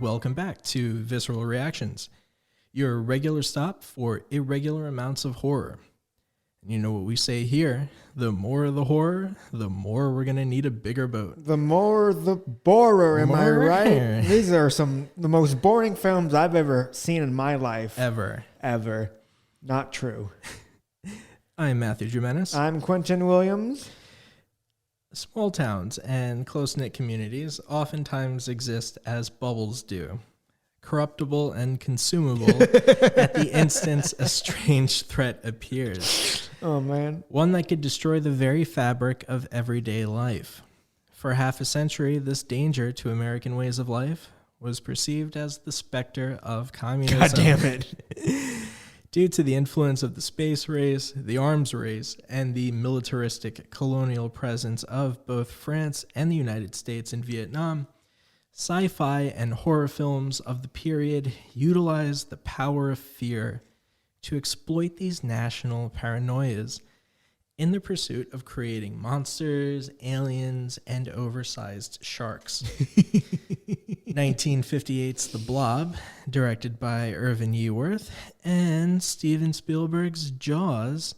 welcome back to Visceral Reactions, your regular stop for irregular amounts of horror. And you know what we say here, the more the horror, the more we're going to need a bigger boat. The more the borer, am I right? These are the most boring films I've ever seen in my life. Ever. Not true. I'm Matthew Jimenez. I'm Quinton Williams. Small towns and close-knit communities oftentimes exist as bubbles do, corruptible and consumable at the instant a strange threat appears. Oh, man. One that could destroy the very fabric of everyday life. For half a century, this danger to American ways of life was perceived as the specter of communism. God damn it. Due to the influence of the space race, the arms race, and the militaristic colonial presence of both France and the United States in Vietnam, sci-fi and horror films of the period utilized the power of fear to exploit these national paranoias in the pursuit of creating monsters, aliens, and oversized sharks. 1958's The Blob, directed by Irvin Yeworth, and Steven Spielberg's Jaws,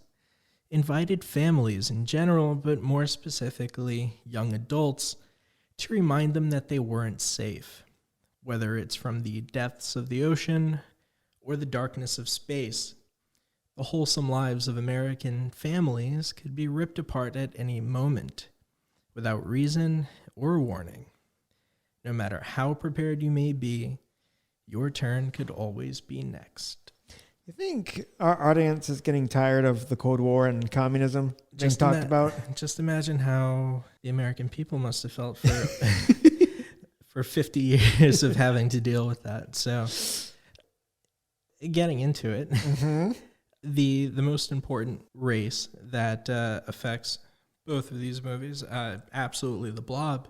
invited families in general, but more specifically young adults, to remind them that they weren't safe, whether it's from the depths of the ocean or the darkness of space. The wholesome lives of American families could be ripped apart at any moment, without reason or warning. No matter how prepared you may be, your turn could always be next. You think our audience is getting tired of the Cold War and communism being talked about? Just imagine how the American people must have felt for for 50 years of having to deal with that. So, getting into it, the most important race that affects both of these movies, absolutely The Blob,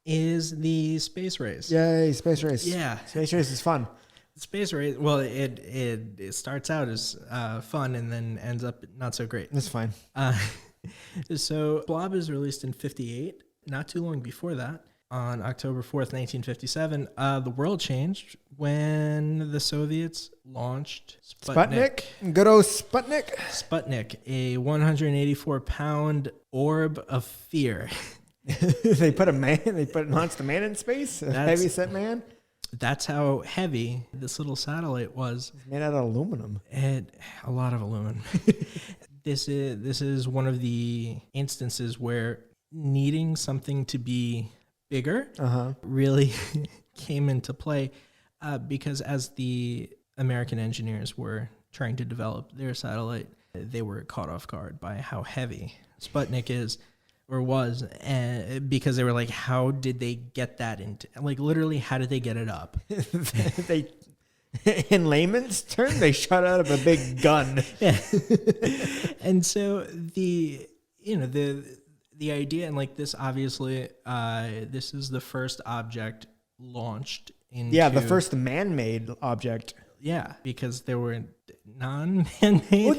is the space race. Yay, space race. Yeah. Space race is fun. Space race, well, it starts out as fun and then ends up not so great. That's fine. So Blob is released in 58, not too long before that. On October 4th, 1957, the world changed when the Soviets launched Sputnik. Good old Sputnik. Sputnik, a 184-pound orb of fear. They launched a man in space, a heavy-set man. That's how heavy this little satellite was. It's made out of aluminum. A lot of aluminum. This is one of the instances where needing something to be bigger really came into play because as the American engineers were trying to develop their satellite, they were caught off guard by how heavy Sputnik is. Or was, because they were like, how did they get that into, like, literally, how did they get it up? They, in layman's terms, they shot out of a big gun. Yeah. And so the idea, and like this, obviously, this is the first object launched into. Yeah, the first man-made object. Yeah, because there were non-man-made. Well,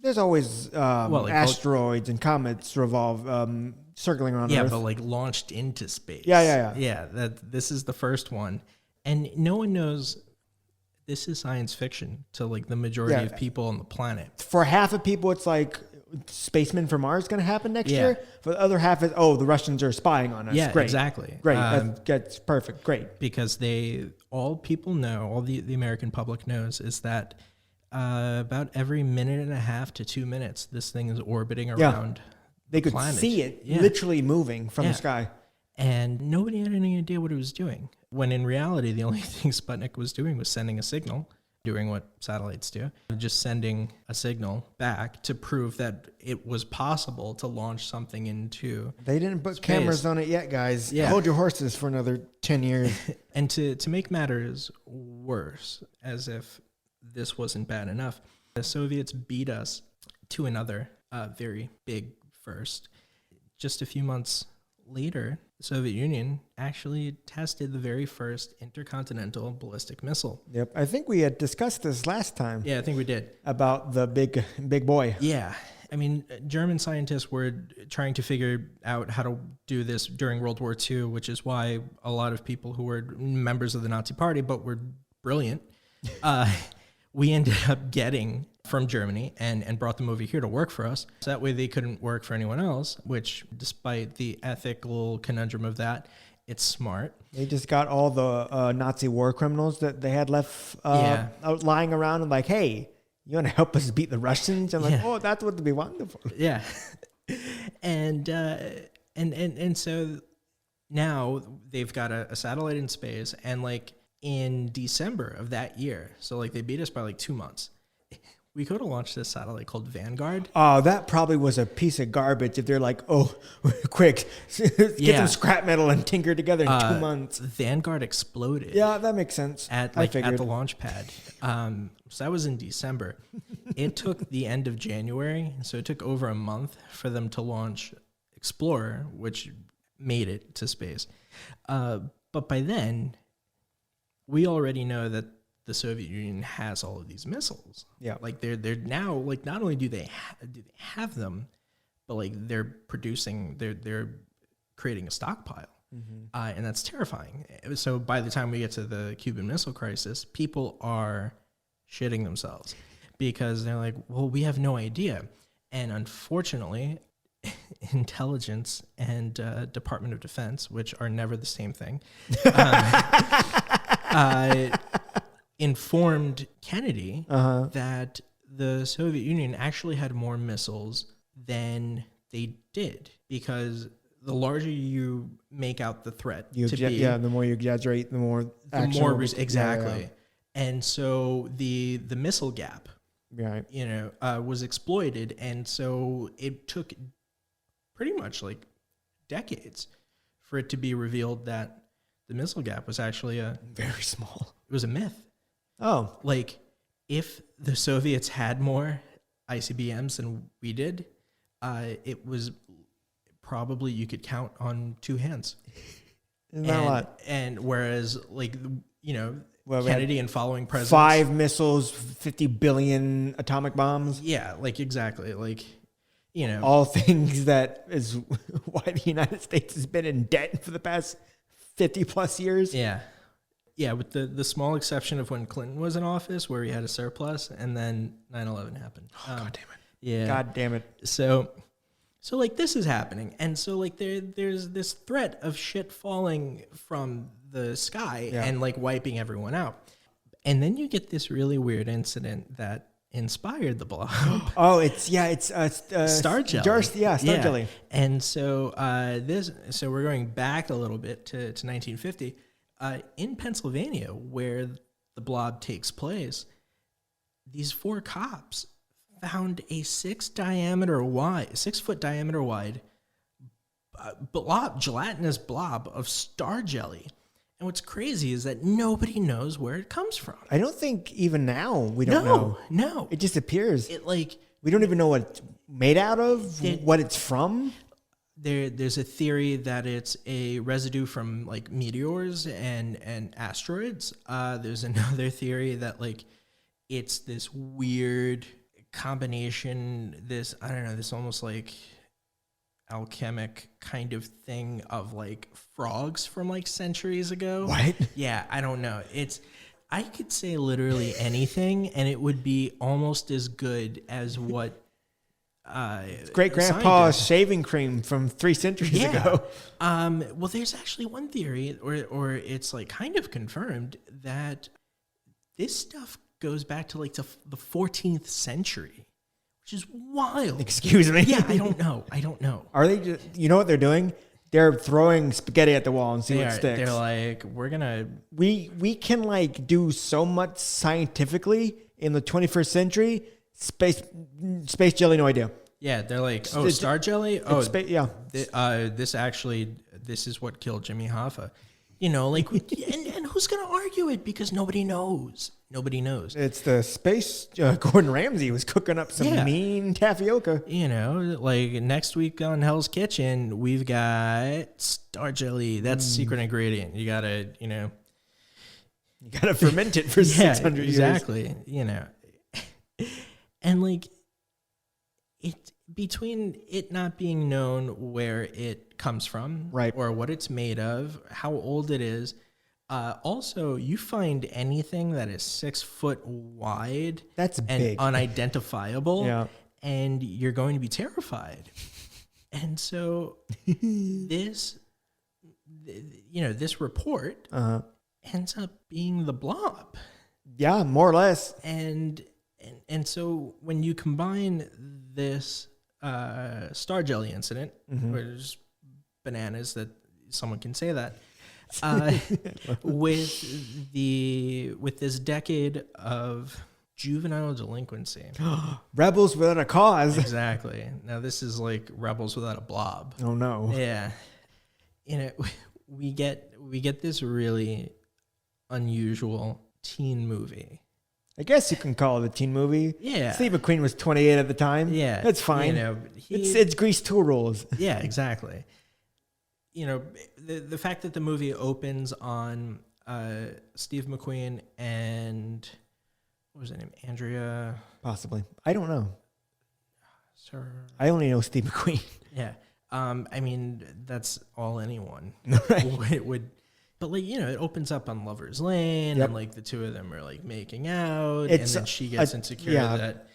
there's always asteroids and comets circling around Earth. Yeah, but like launched into space. Yeah. Yeah, this is the first one. And no one knows this is science fiction to like the majority of people on the planet. For half of people, it's like Spacemen from Mars is going to happen next year. For the other half, the Russians are spying on us. Yeah, Great. Exactly. Great. That's perfect. Great. Because all people know, all the American public knows is that about every minute and a half to 2 minutes, this thing is orbiting around. They could see it literally moving from the sky. And nobody had any idea what it was doing. When in reality, the only thing Sputnik was doing was sending a signal, doing what satellites do, just sending a signal back to prove that it was possible to launch something into They didn't put space. Cameras on it yet, guys. Yeah. Hold your horses for another 10 years. And to make matters worse, as if this wasn't bad enough, the Soviets beat us to another very big first. Just a few months later, the Soviet Union actually tested the very first intercontinental ballistic missile. Yep. I think we had discussed this last time. Yeah, I think we did. About the big boy. Yeah. I mean, German scientists were trying to figure out how to do this during World War II, which is why a lot of people who were members of the Nazi Party but were brilliant, we ended up getting from Germany and brought them over here to work for us. So that way they couldn't work for anyone else, which despite the ethical conundrum of that, it's smart. They just got all the Nazi war criminals that they had left out lying around and like, hey, you want to help us beat the Russians? I'm like, oh, that would be wonderful. Yeah. And so now they've got a satellite in space, and like in December of that year, so like they beat us by like 2 months, we could have launched this satellite called Vanguard. Oh, that probably was a piece of garbage if they're like, oh, quick, get some scrap metal and tinker together in 2 months. Vanguard exploded. Yeah, that makes sense. At the launch pad. So that was in December. It took the end of January, so it took over a month for them to launch Explorer, which made it to space. But by then, we already know that the Soviet Union has all of these missiles. Yeah, like they're now like not only do they have them, but like they're producing, they're creating a stockpile, and that's terrifying. So by the time we get to the Cuban Missile Crisis, people are shitting themselves because they're like, well, we have no idea, and unfortunately, intelligence and Department of Defense, which are never the same thing. Informed Kennedy that the Soviet Union actually had more missiles than they did, because the larger you make out the threat the more you exaggerate, the more exactly. Yeah. And so the missile gap, was exploited, and so it took pretty much like decades for it to be revealed that the missile gap was actually very small. It was a myth. Oh. Like, if the Soviets had more ICBMs than we did, it was probably, you could count on 2 hands. Not a lot. And whereas, like, Kennedy and following presidents. 5 missiles, 50 billion atomic bombs. Yeah, like, exactly. Like, all things that is why the United States has been in debt for the past 50 plus years. Yeah. Yeah, with the small exception of when Clinton was in office, where he had a surplus, and then 9/11 happened. Oh, God damn it! Yeah, God damn it! So like this is happening, and so like there's this threat of shit falling from the sky and like wiping everyone out, and then you get this really weird incident that inspired the Blob. Oh, it's Star Jelly. Star Jelly. And so so we're going back a little bit to 1950. In Pennsylvania, where the Blob takes place, these 4 cops found a 6 foot diameter wide blob, gelatinous blob of star jelly. And what's crazy is that nobody knows where it comes from. I don't think even now we don't know. No. It just appears. We don't even know what it's made out of, what it's from. There's a theory that it's a residue from like meteors and asteroids. There's another theory that like it's this weird combination, this almost like alchemic kind of thing of like frogs from like centuries ago. What? Yeah, I don't know. I could say literally anything and it would be almost as good as what great grandpa's shaving cream from 3 centuries ago. Well, there's actually one theory, or it's like kind of confirmed, that this stuff goes back to like the 14th century, which is wild. Excuse me. Yeah, I don't know. Are they just, you know what they're doing? They're throwing spaghetti at the wall and see what sticks. They're like, we can like do so much scientifically in the 21st century. Space jelly, no idea. Yeah, they're like, star jelly? Oh, this is what killed Jimmy Hoffa. Like, and who's going to argue it? Because nobody knows. Nobody knows. It's the space. Gordon Ramsay was cooking up some mean tapioca. Like next week on Hell's Kitchen, we've got star jelly. That's the secret ingredient. You gotta, you gotta ferment it for 600 years. Exactly. And like, between it not being known where it comes from, right, or what it's made of, how old it is. Also, you find anything that is 6 foot wide, that's and big, unidentifiable, yeah, and you're going to be terrified. And so this report ends up being the Blob. Yeah, more or less. And so when you combine this Star Jelly incident, which is bananas that someone can say that, with this decade of juvenile delinquency. Rebels without a cause. Exactly. Now this is like Rebels without a Blob. Oh no. Yeah. We get this really unusual teen movie. I guess you can call it a teen movie. Yeah. Steve McQueen was 28 at the time. Yeah. That's fine. It's Grease 2 rules. Yeah, exactly. The fact that the movie opens on Steve McQueen and what was her name? Andrea? Possibly. I don't know. Sir. I only know Steve McQueen. Yeah. I mean, that's all anyone would. But it opens up on Lover's Lane, and like the two of them are like making out, and then she gets insecure that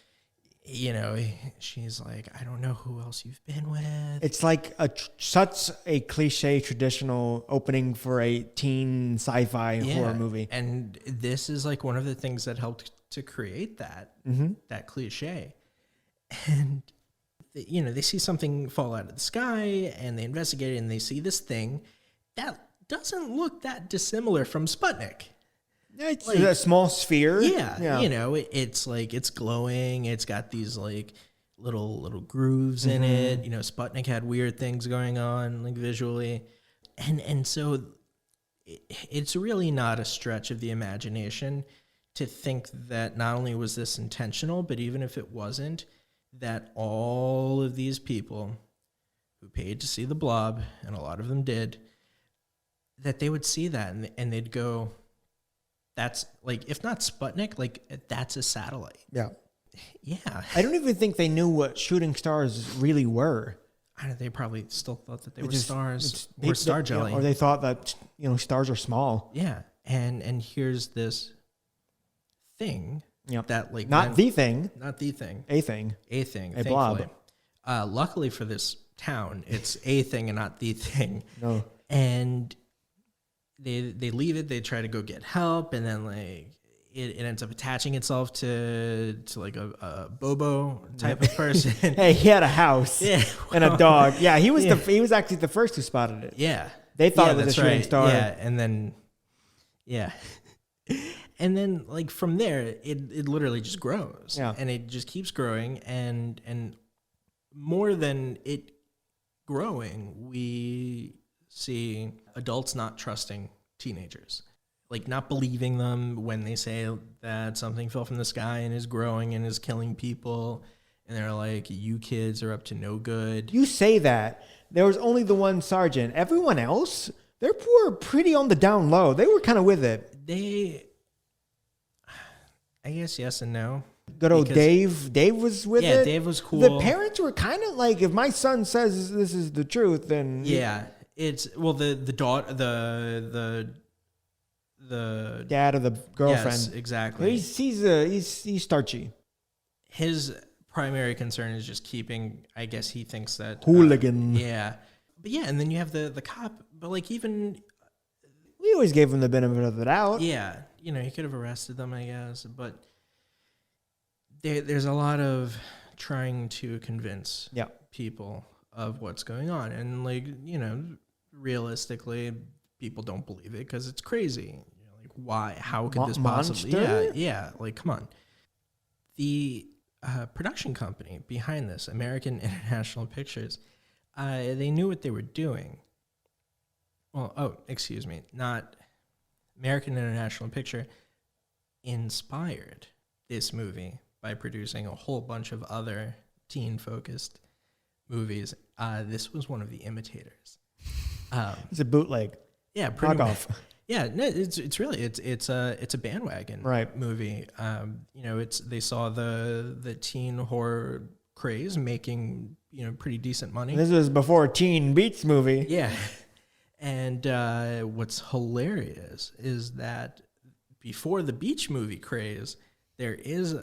she's like, I don't know who else you've been with. It's like such a cliche traditional opening for a teen sci-fi horror movie, and this is like one of the things that helped to create that that cliche. And they see something fall out of the sky, and they investigate it, and they see this thing that doesn't look that dissimilar from Sputnik. It's like a small sphere. Yeah. It's like it's glowing. It's got these like little grooves in it. Sputnik had weird things going on like visually, and so it's really not a stretch of the imagination to think that not only was this intentional, but even if it wasn't, that all of these people who paid to see the Blob, and a lot of them did, that they would see that and they'd go, that's like, if not Sputnik, like that's a satellite. Yeah. Yeah. I don't even think they knew what shooting stars really were. I don't, they probably still thought that they were stars or star jelly. Or they thought that, stars are small. Yeah. And here's this thing that like... Not the thing. Not the thing. A thing. A thing. A blob. Luckily for this town, it's a thing and not the thing. No. And they leave it. They try to go get help, and then like it ends up attaching itself to like a Bobo type of person. Hey, he had a house and a dog. Yeah, he was he was actually the first who spotted it. Yeah, they thought it was a shooting star. Yeah, and then like from there, it literally just grows. Yeah, and it just keeps growing, and more than it growing, we see adults not trusting teenagers, like not believing them when they say that something fell from the sky and is growing and is killing people, and they're like, you kids are up to no good. You say that. There was only the one sergeant. Everyone else, they were pretty on the down low. They were kind of with it. I guess yes and no. Good old Dave. Dave was with it. Yeah, Dave was cool. The parents were kind of like, if my son says this is the truth, then yeah. It's the daughter, the dad of the girlfriend. Yes, exactly. He's starchy. His primary concern is just keeping. I guess he thinks that hooligan. But and then you have the cop. But like even we always gave him the benefit of the doubt. Yeah, he could have arrested them, I guess. But there's a lot of trying to convince people of what's going on, and like realistically, people don't believe it because it's crazy. Like, why? How could this possibly? Yeah. Like, come on. The production company behind this, American International Pictures, they knew what they were doing. Well, excuse me, not American International Picture inspired this movie by producing a whole bunch of other teen-focused movies. This was one of the imitators. It's a bootleg. Yeah, pretty off. Yeah, no, it's really it's a bandwagon right movie. They saw the teen horror craze, making, pretty decent money. This was before Teen Beach movie. Yeah. And what's hilarious is that before the beach movie craze, there is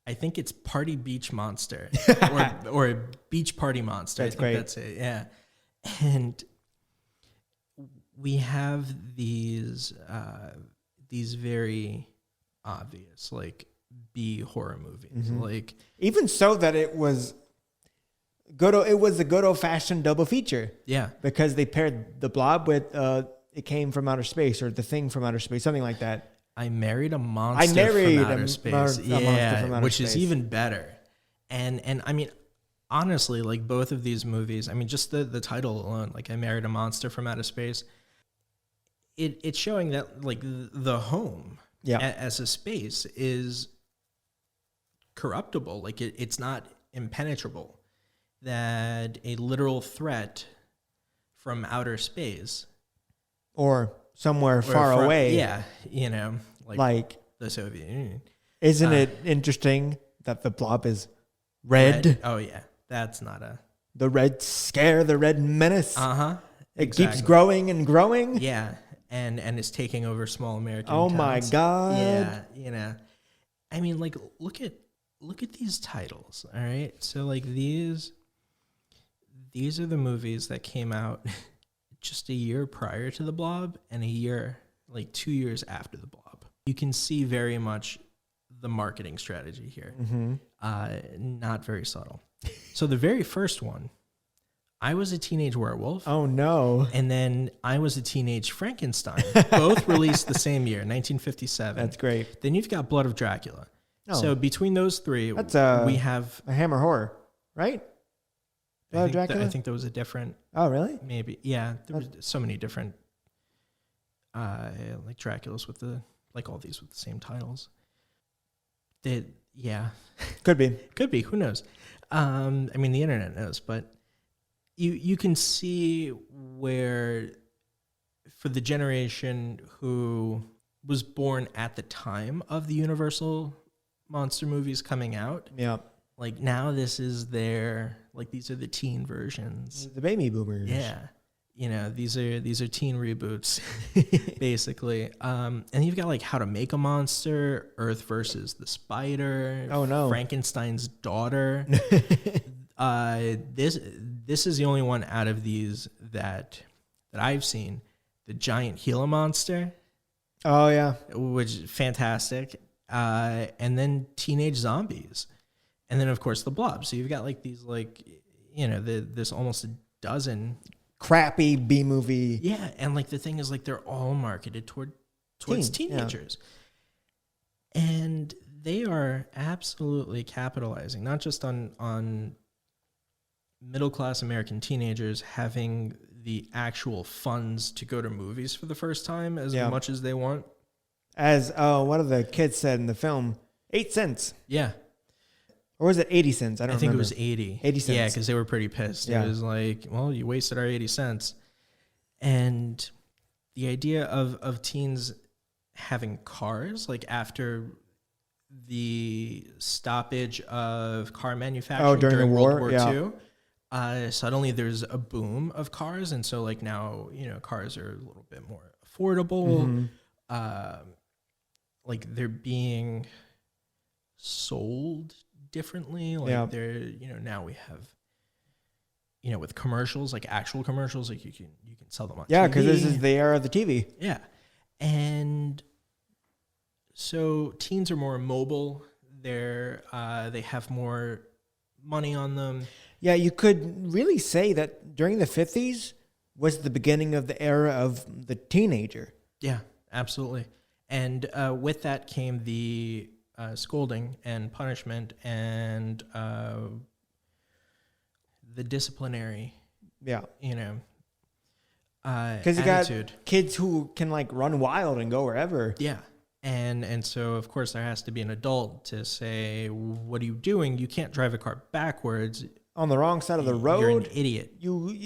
I think it's Party Beach Monster or a Beach Party Monster. That's I think great. That's it. Yeah. And we have these very obvious, like, B horror movies. Like, even so that it was a good old fashioned double feature. Yeah. Because they paired the Blob with It Came from Outer Space, or The Thing from Outer Space, something like that. I Married a Monster from Outer Space. Monster from Outer Which Space. is even better. And I mean, honestly, like, both of these movies, I mean, just the title alone, like, I Married a Monster from Outer Space, it's showing that, like, the home as a space is corruptible. Like, it's not impenetrable. That a literal threat from outer space or somewhere far away. Yeah, like the Soviet Union. Isn't it interesting that the Blob is red? Oh yeah, that's not the red scare, the red menace. It keeps growing and growing. Yeah, and it's taking over small American towns. My God. Yeah, I mean, like, look at these titles. All right, so, like, these are the movies that came out just a year prior to the Blob and 2 years after the Blob. You can see very much the marketing strategy here. Not very subtle. So the very first one, I Was a Teenage Werewolf. Oh, no. And then I Was a Teenage Frankenstein. Both released the same year, 1957. That's great. Then you've got Blood of Dracula. Oh. So between those three, we have a Hammer horror, right? I think there was a different. Oh, really? Maybe. Yeah. There was so many different, like, Draculas with all these with the same titles. Yeah. Could be. Who knows? I mean, the internet knows, but you can see where, for the generation who was born at the time of the Universal monster movies coming out. Yeah. Like, now this is these are the teen versions. The baby boomers. Yeah. These are teen reboots, basically. And you've got, like, How to Make a Monster, Earth versus the Spider. Oh, no. Frankenstein's Daughter. This is the only one out of these that I've seen. The Giant Gila Monster. Oh, yeah. Which is fantastic. And then Teenage Zombies. And then, of course, the Blob. So you've got, like, these, like, there's almost a dozen crappy B movie. Yeah, and, like, the thing is, like, they're all marketed towards teenagers. Yeah. And they are absolutely capitalizing, not just on middle-class American teenagers having the actual funds to go to movies for the first time as much as they want. As one of the kids said in the film, 8 cents. Yeah. Or was it 80 cents? I think it was 80. 80 cents. Yeah, because they were pretty pissed. Yeah. It was like, well, you wasted our 80 cents. And the idea of teens having cars, like, after the stoppage of car manufacturing during World War II, suddenly there's a boom of cars. And so, like, now, cars are a little bit more affordable. Like, they're being sold differently. Like, they're, now we have, with commercials, like actual commercials, like you can sell them on TV. Because this is the era of the TV. Yeah. And so teens are more mobile. They have more money on them. Yeah, you could really say that during the 50s was the beginning of the era of the teenager. Yeah, absolutely. And with that came the scolding and punishment and the disciplinary, because you got kids who can, like, run wild and go wherever. Yeah. And so, of course, there has to be an adult to say, what are you doing? You can't drive a car backwards. On the wrong side of the road. You're an idiot.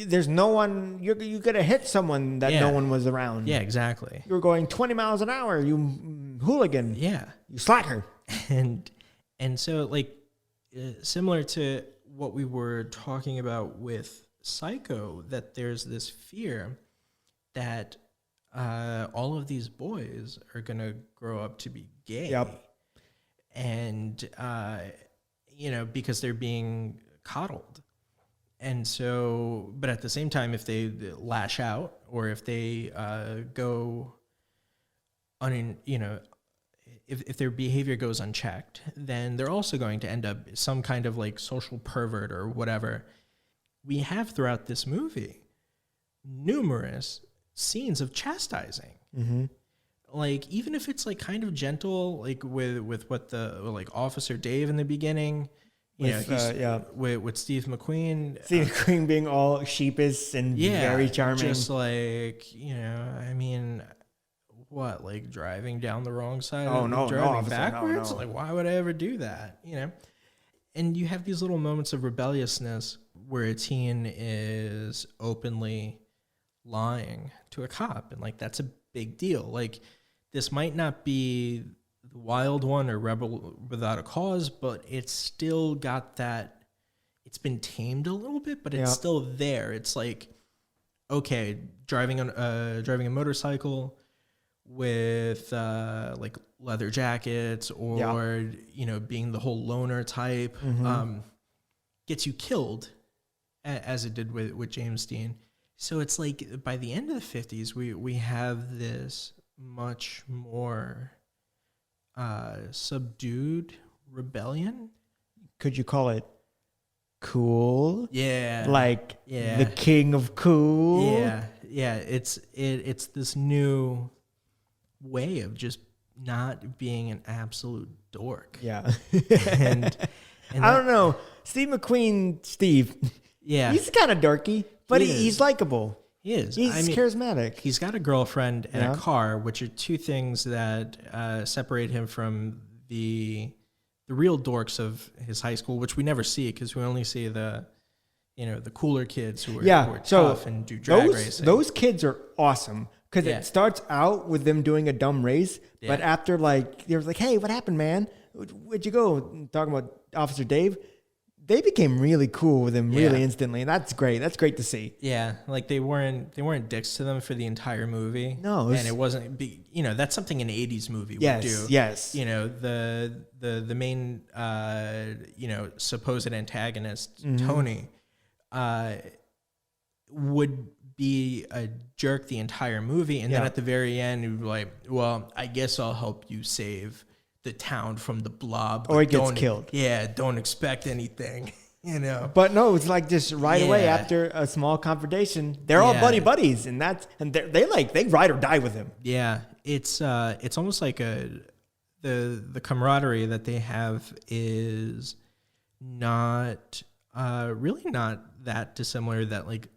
There's no one. You could have hit someone that no one was around. Yeah, exactly. You were going 20 miles an hour. You hooligan. Yeah. You slacker. And so, like, similar to what we were talking about with Psycho, that there's this fear that all of these boys are going to grow up to be gay. Yep. And, because they're being coddled. And so, but at the same time, if they lash out or if they go if their behavior goes unchecked, then they're also going to end up some kind of like social pervert or whatever. We have throughout this movie numerous scenes of chastising. Mm-hmm. Like, even if it's like kind of gentle, like with what the like Officer Dave in the beginning, with Steve McQueen. Steve McQueen being all sheepish and very charming. Just like, what, like driving down the wrong side? Driving backwards? No. Like, why would I ever do that? And you have these little moments of rebelliousness where a teen is openly lying to a cop, and like that's a big deal. Like, this might not be the wild one or rebel without a cause, but it's still got that. It's been tamed a little bit, but it's still there. It's like, okay, driving a motorcycle with like leather jackets or being the whole loner type, gets you killed, as it did with James Dean. So it's like by the end of the 50s, we have this much more subdued rebellion. Could you call it cool? Yeah. Like the king of cool? Yeah. It's this new way of just not being an absolute dork. Yeah. and I don't know. Steve McQueen, he's kind of dorky, but he's likable. He is. He's charismatic. He's got a girlfriend and a car, which are two things that separate him from the real dorks of his high school, which we never see because we only see the cooler kids who are tough and do drag racing. Those kids are awesome because it starts out with them doing a dumb race, but after they're like, hey, what happened, man? Where'd you go? Talking about Officer Dave. They became really cool with him really instantly, and that's great. That's great to see. Yeah, like they weren't dicks to them for the entire movie. No, and it wasn't. That's something an '80s movie would do. Yes. The main supposed antagonist, Tony, would be a jerk the entire movie, and then at the very end, he would be like, "Well, I guess I'll help you save the town from the Blob, or he gets killed." Yeah, don't expect anything, But no, it's like just right away after a small confrontation, they're all buddies, and they ride or die with him. Yeah, it's almost like the camaraderie that they have is not really not that dissimilar that like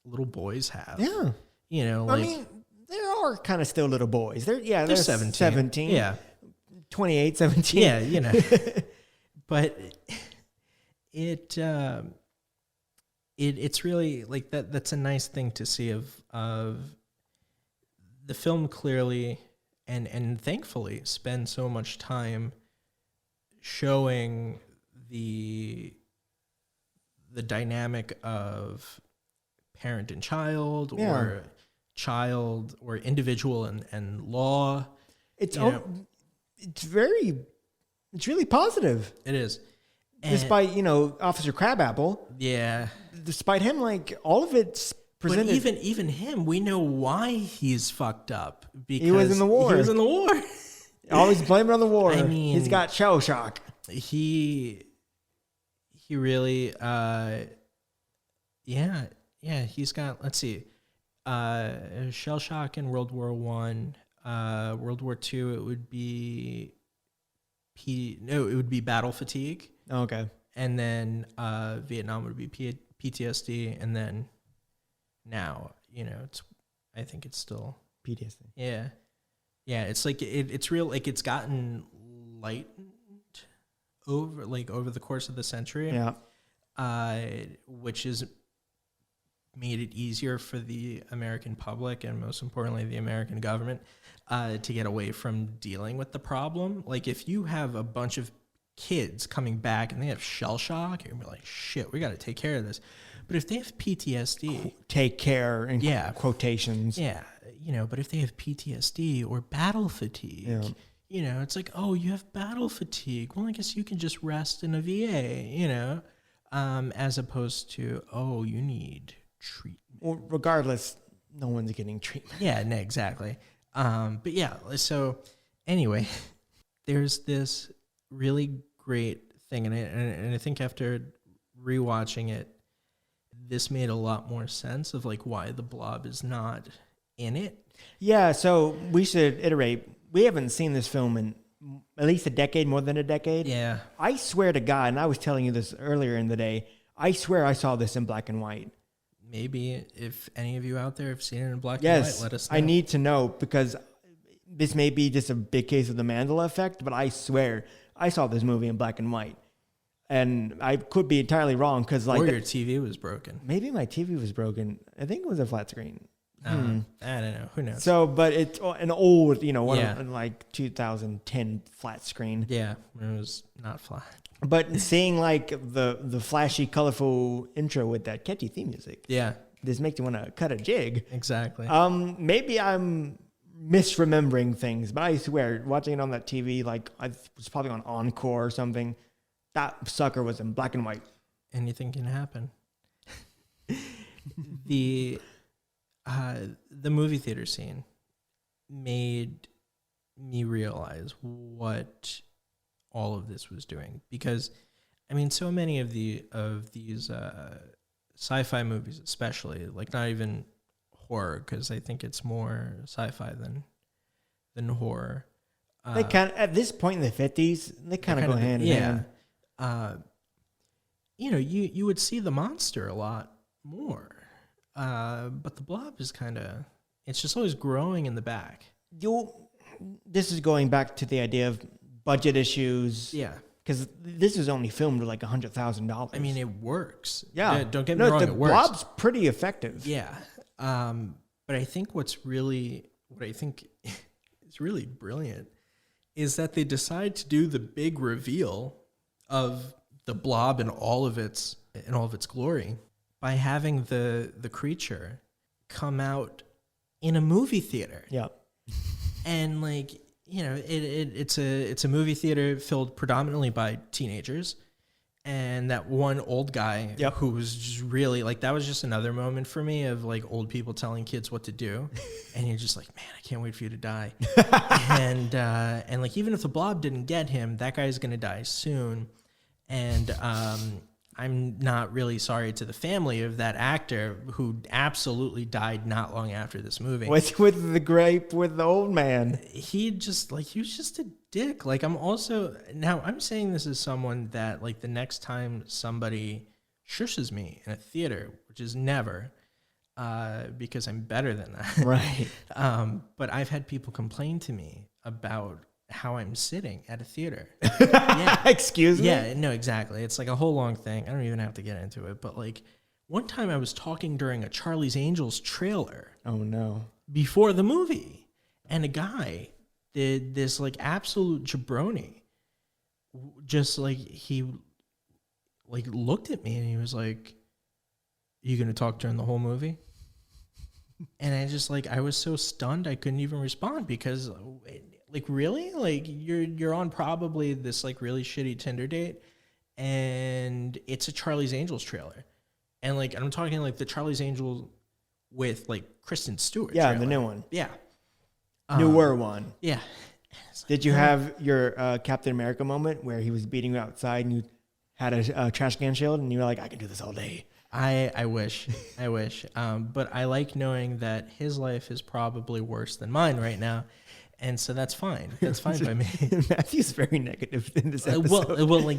little boys have. Yeah, I mean, they are kind of still little boys. They're 17. Yeah. 28, 17. Yeah, but it's really like that. That's a nice thing to see of the film. Clearly, and thankfully, spend so much time showing the dynamic of parent and child, or child or individual and law. It's really positive. It is. Despite, Officer Crabapple. Yeah. Despite him, like, all of it's presented. But even him, we know why he's fucked up. Because he was in the war. Always blame it on the war. I mean, he's got shell shock. He really, he's got, let's see, shell shock in World War I. World War II, it would be battle fatigue. Okay. And then Vietnam would be PTSD, and then now, I think it's still PTSD. Yeah. Yeah, it's like it's real, like it's gotten lightened over the course of the century. Yeah. Which is made it easier for the American public and most importantly the American government to get away from dealing with the problem. Like if you have a bunch of kids coming back and they have shell shock, you're gonna be like, shit, we got to take care of this. But if they have PTSD, take care in quotations. Yeah, but if they have PTSD or battle fatigue, it's like, oh, you have battle fatigue. Well, I guess you can just rest in a VA, as opposed to, oh, you need treatment. Well, regardless, no one's getting treatment. Yeah, no, exactly. But yeah, so anyway, there's this really great thing, and I think after rewatching it, this made a lot more sense of like why the Blob is not in it. Yeah, so we should iterate. We haven't seen this film in at least a decade, more than a decade. Yeah. I swear to God, and I was telling you this earlier in the day, I swear I saw this in black and white. Maybe if any of you out there have seen it in black and white, let us know. I need to know, because this may be just a big case of the Mandela effect, but I swear I saw this movie in black and white. And I could be entirely wrong, because like, or your TV was broken. Maybe my TV was broken. I think it was a flat screen. I don't know. Who knows? So, but it's an old, like 2010 flat screen. Yeah, it was not flat. But seeing like the flashy, colorful intro with that catchy theme music, this makes you want to cut a jig. Exactly. Maybe I'm misremembering things, but I swear, watching it on that TV, like I was probably on Encore or something. That sucker was in black and white. Anything can happen. The movie theater scene made me realize what all of this was doing, because I mean, so many of these sci-fi movies, especially, like not even horror, because I think it's more sci-fi than horror. They kind of, at this point in the 50s, they kind of go hand in hand. You would see the monster a lot more, but the Blob is it's just always growing in the back. This is going back to the idea of budget issues. Yeah. Because this is only filmed with like $100,000. I mean, it works. Yeah. Don't get me wrong, it works. The Blob's pretty effective. Yeah. But I think what I think is really brilliant is that they decide to do the big reveal of the Blob in all of its glory by having the creature come out in a movie theater. Yeah. And like, it's a movie theater filled predominantly by teenagers, and that one old guy who was just really like, that was just another moment for me of like old people telling kids what to do, and you're just like, man, I can't wait for you to die. and like, even if the Blob didn't get him, that guy's gonna die soon, and I'm not really sorry to the family of that actor who absolutely died not long after this movie. What's with the grape with the old man? He was just a dick. Like, I'm saying this as someone that like the next time somebody shushes me in a theater, which is never, because I'm better than that. Right. But I've had people complain to me about how I'm sitting at a theater. Yeah. Excuse me? Yeah, no, exactly. It's like a whole long thing. I don't even have to get into it. But like, one time I was talking during a Charlie's Angels trailer. Oh, no. Before the movie. And a guy did this like absolute jabroni. Just like, he like looked at me and he was like, "You gonna talk during the whole movie?" And I was so stunned I couldn't even respond, because like, really? Like, you're on probably this like really shitty Tinder date, and it's a Charlie's Angels trailer. And like, I'm talking like the Charlie's Angels with like Kristen Stewart. Yeah, trailer. the new one. Yeah. Newer one. Yeah. Did you have your Captain America moment where he was beating you outside and you had a trash can shield and you were like, I can do this all day? I wish. But I like knowing that his life is probably worse than mine right now. And so that's fine. That's fine by me. Matthew's very negative in this episode. Well, like,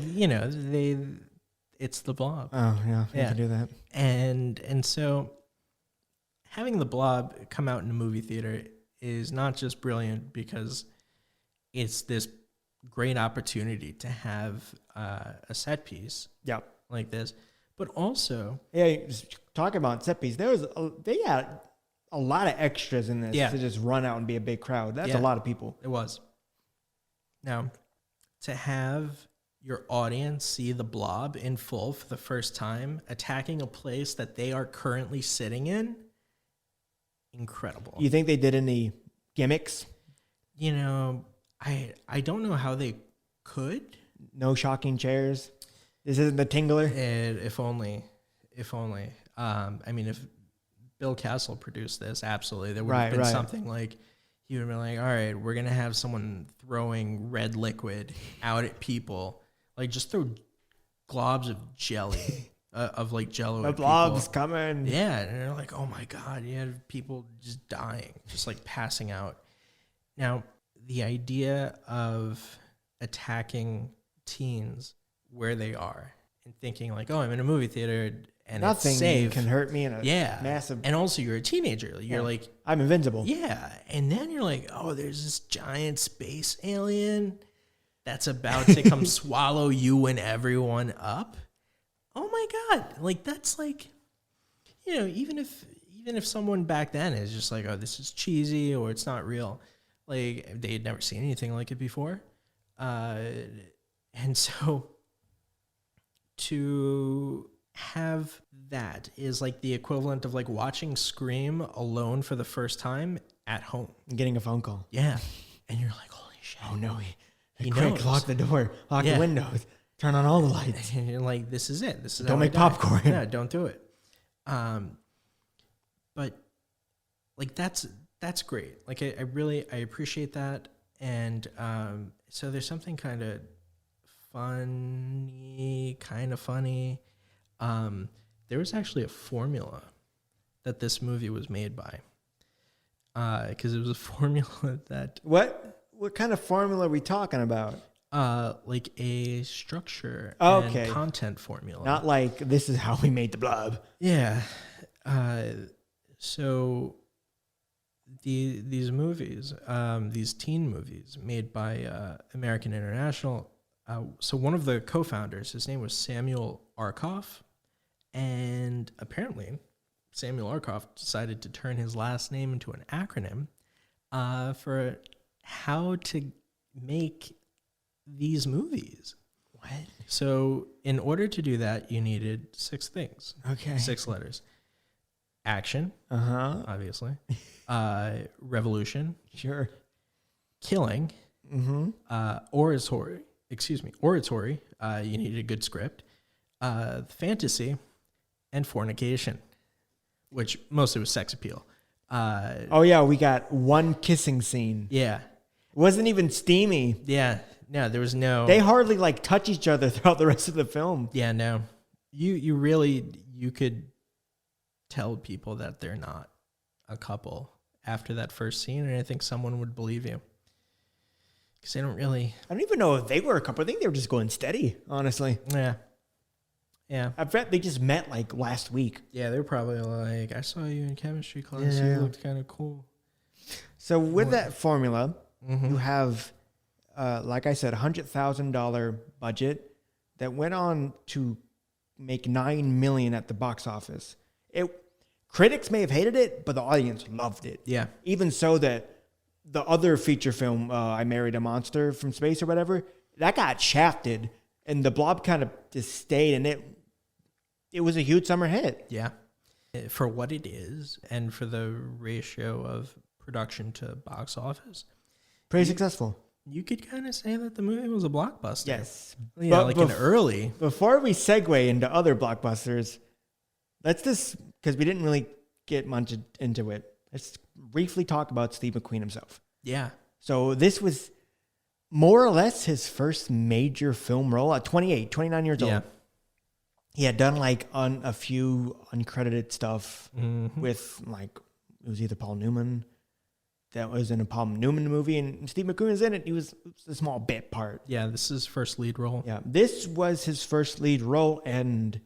it's the Blob. Oh, yeah. I can do that. And so having the Blob come out in a movie theater is not just brilliant because it's this great opportunity to have a set piece like this, but also... Yeah, just talking about set piece, they had a lot of extras in this to just run out and be a big crowd. That's a lot of people. It was. Now, to have your audience see the Blob in full for the first time, attacking a place that they are currently sitting in, incredible. You think they did any gimmicks? You know, I don't know how they could. No shocking chairs? This isn't the Tingler? If only. I mean, if Bill Castle produced this, absolutely. There would have been something like, he would have been like, all right, we're going to have someone throwing red liquid out at people. Like, just throw globs of jelly, of like Jello The at Blob's people. coming. Yeah, and they're like, oh my God, you had people just dying, just like passing out. Now, the idea of attacking teens where they are and thinking like, oh, I'm in a movie theater and nothing it's safe. can hurt me in a massive... And also you're a teenager. You're like... I'm invincible. Yeah. And then you're like, oh, there's this giant space alien that's about to come swallow you and everyone up. Oh my God. Like, that's like, you know, even if someone back then is just like, oh, this is cheesy or it's not real, like they had never seen anything like it before. And so to have that is like the equivalent of like watching Scream alone for the first time at home. Getting a phone call. Yeah. And you're like, holy shit. Oh no. He Quick, knows. lock the door, lock the windows, turn on all the lights. And you're like, this is it. This is Don't how I make die. popcorn. Yeah, don't do it. But like that's great. Like I really appreciate that. And so there's something kind of funny. There was actually a formula that this movie was made by. Because it was a formula that... What kind of formula are we talking about? Like a structure and content formula. Not like, this is how we made the Blob. Yeah. So these movies, these teen movies made by American International, so one of the co-founders, his name was Samuel Arkoff, and apparently Samuel Arkoff decided to turn his last name into an acronym for how to make these movies. What? So in order to do that, you needed 6 things. Okay. 6 letters. Action. Obviously. Revolution. Sure. Killing. Oratory. Oratory. You needed a good script. Fantasy. And fornication. Which mostly was sex appeal. We got one kissing scene. Yeah. It wasn't even steamy. Yeah. No, there was no... They hardly like touch each other throughout the rest of the film. Yeah, no. You could tell people that they're not a couple after that first scene, and I think someone would believe you. Because they don't really... I don't even know if they were a couple. I think they were just going steady, honestly. Yeah. Yeah. I bet they just met like last week. Yeah, they're probably like, I saw you in chemistry class. You looked kind of cool. So with that formula, you have, like I said, $100,000 budget that went on to make $9 million at the box office. Critics may have hated it, but the audience loved it. Yeah. Even so that the other feature film, I Married a Monster from Space or whatever, that got shafted, and the Blob kind of just stayed, and it was a huge summer hit. Yeah. For what it is, and for the ratio of production to box office. Pretty successful. You could kind of say that the movie was a blockbuster. Yes. Yeah, like an early. Before we segue into other blockbusters, let's just, because we didn't really get much into it, let's briefly talk about Steve McQueen himself. Yeah. So this was more or less his first major film role at 29 years old. He had done like a few uncredited stuff with like, it was either Paul Newman that was in a Paul Newman movie, and Steve McQueen was in it. It was a small bit part. Yeah, this is his first lead role. Yeah, this was his first lead role, and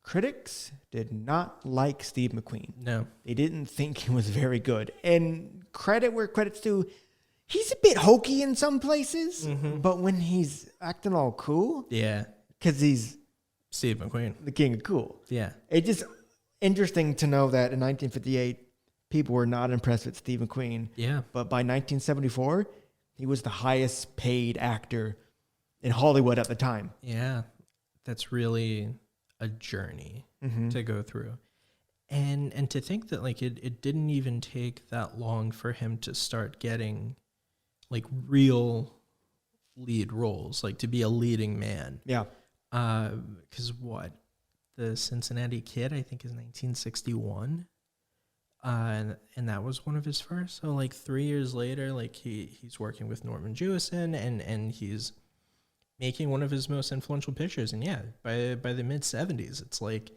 critics did not like Steve McQueen. No. They didn't think he was very good. And credit where credit's due, he's a bit hokey in some places, but when he's acting all cool, because he's Steve McQueen, the king of cool. Yeah. It's just interesting to know that in 1958, people were not impressed with Steve McQueen. Yeah. But by 1974, he was the highest paid actor in Hollywood at the time. Yeah, that's really a journey to go through. And to think that like it didn't even take that long for him to start getting like real lead roles, like to be a leading man. Yeah. Because the Cincinnati Kid, I think, is 1961. And that was one of his first. So like 3 years later, like he's working with Norman Jewison and he's making one of his most influential pictures. And yeah, by the mid 70s, it's like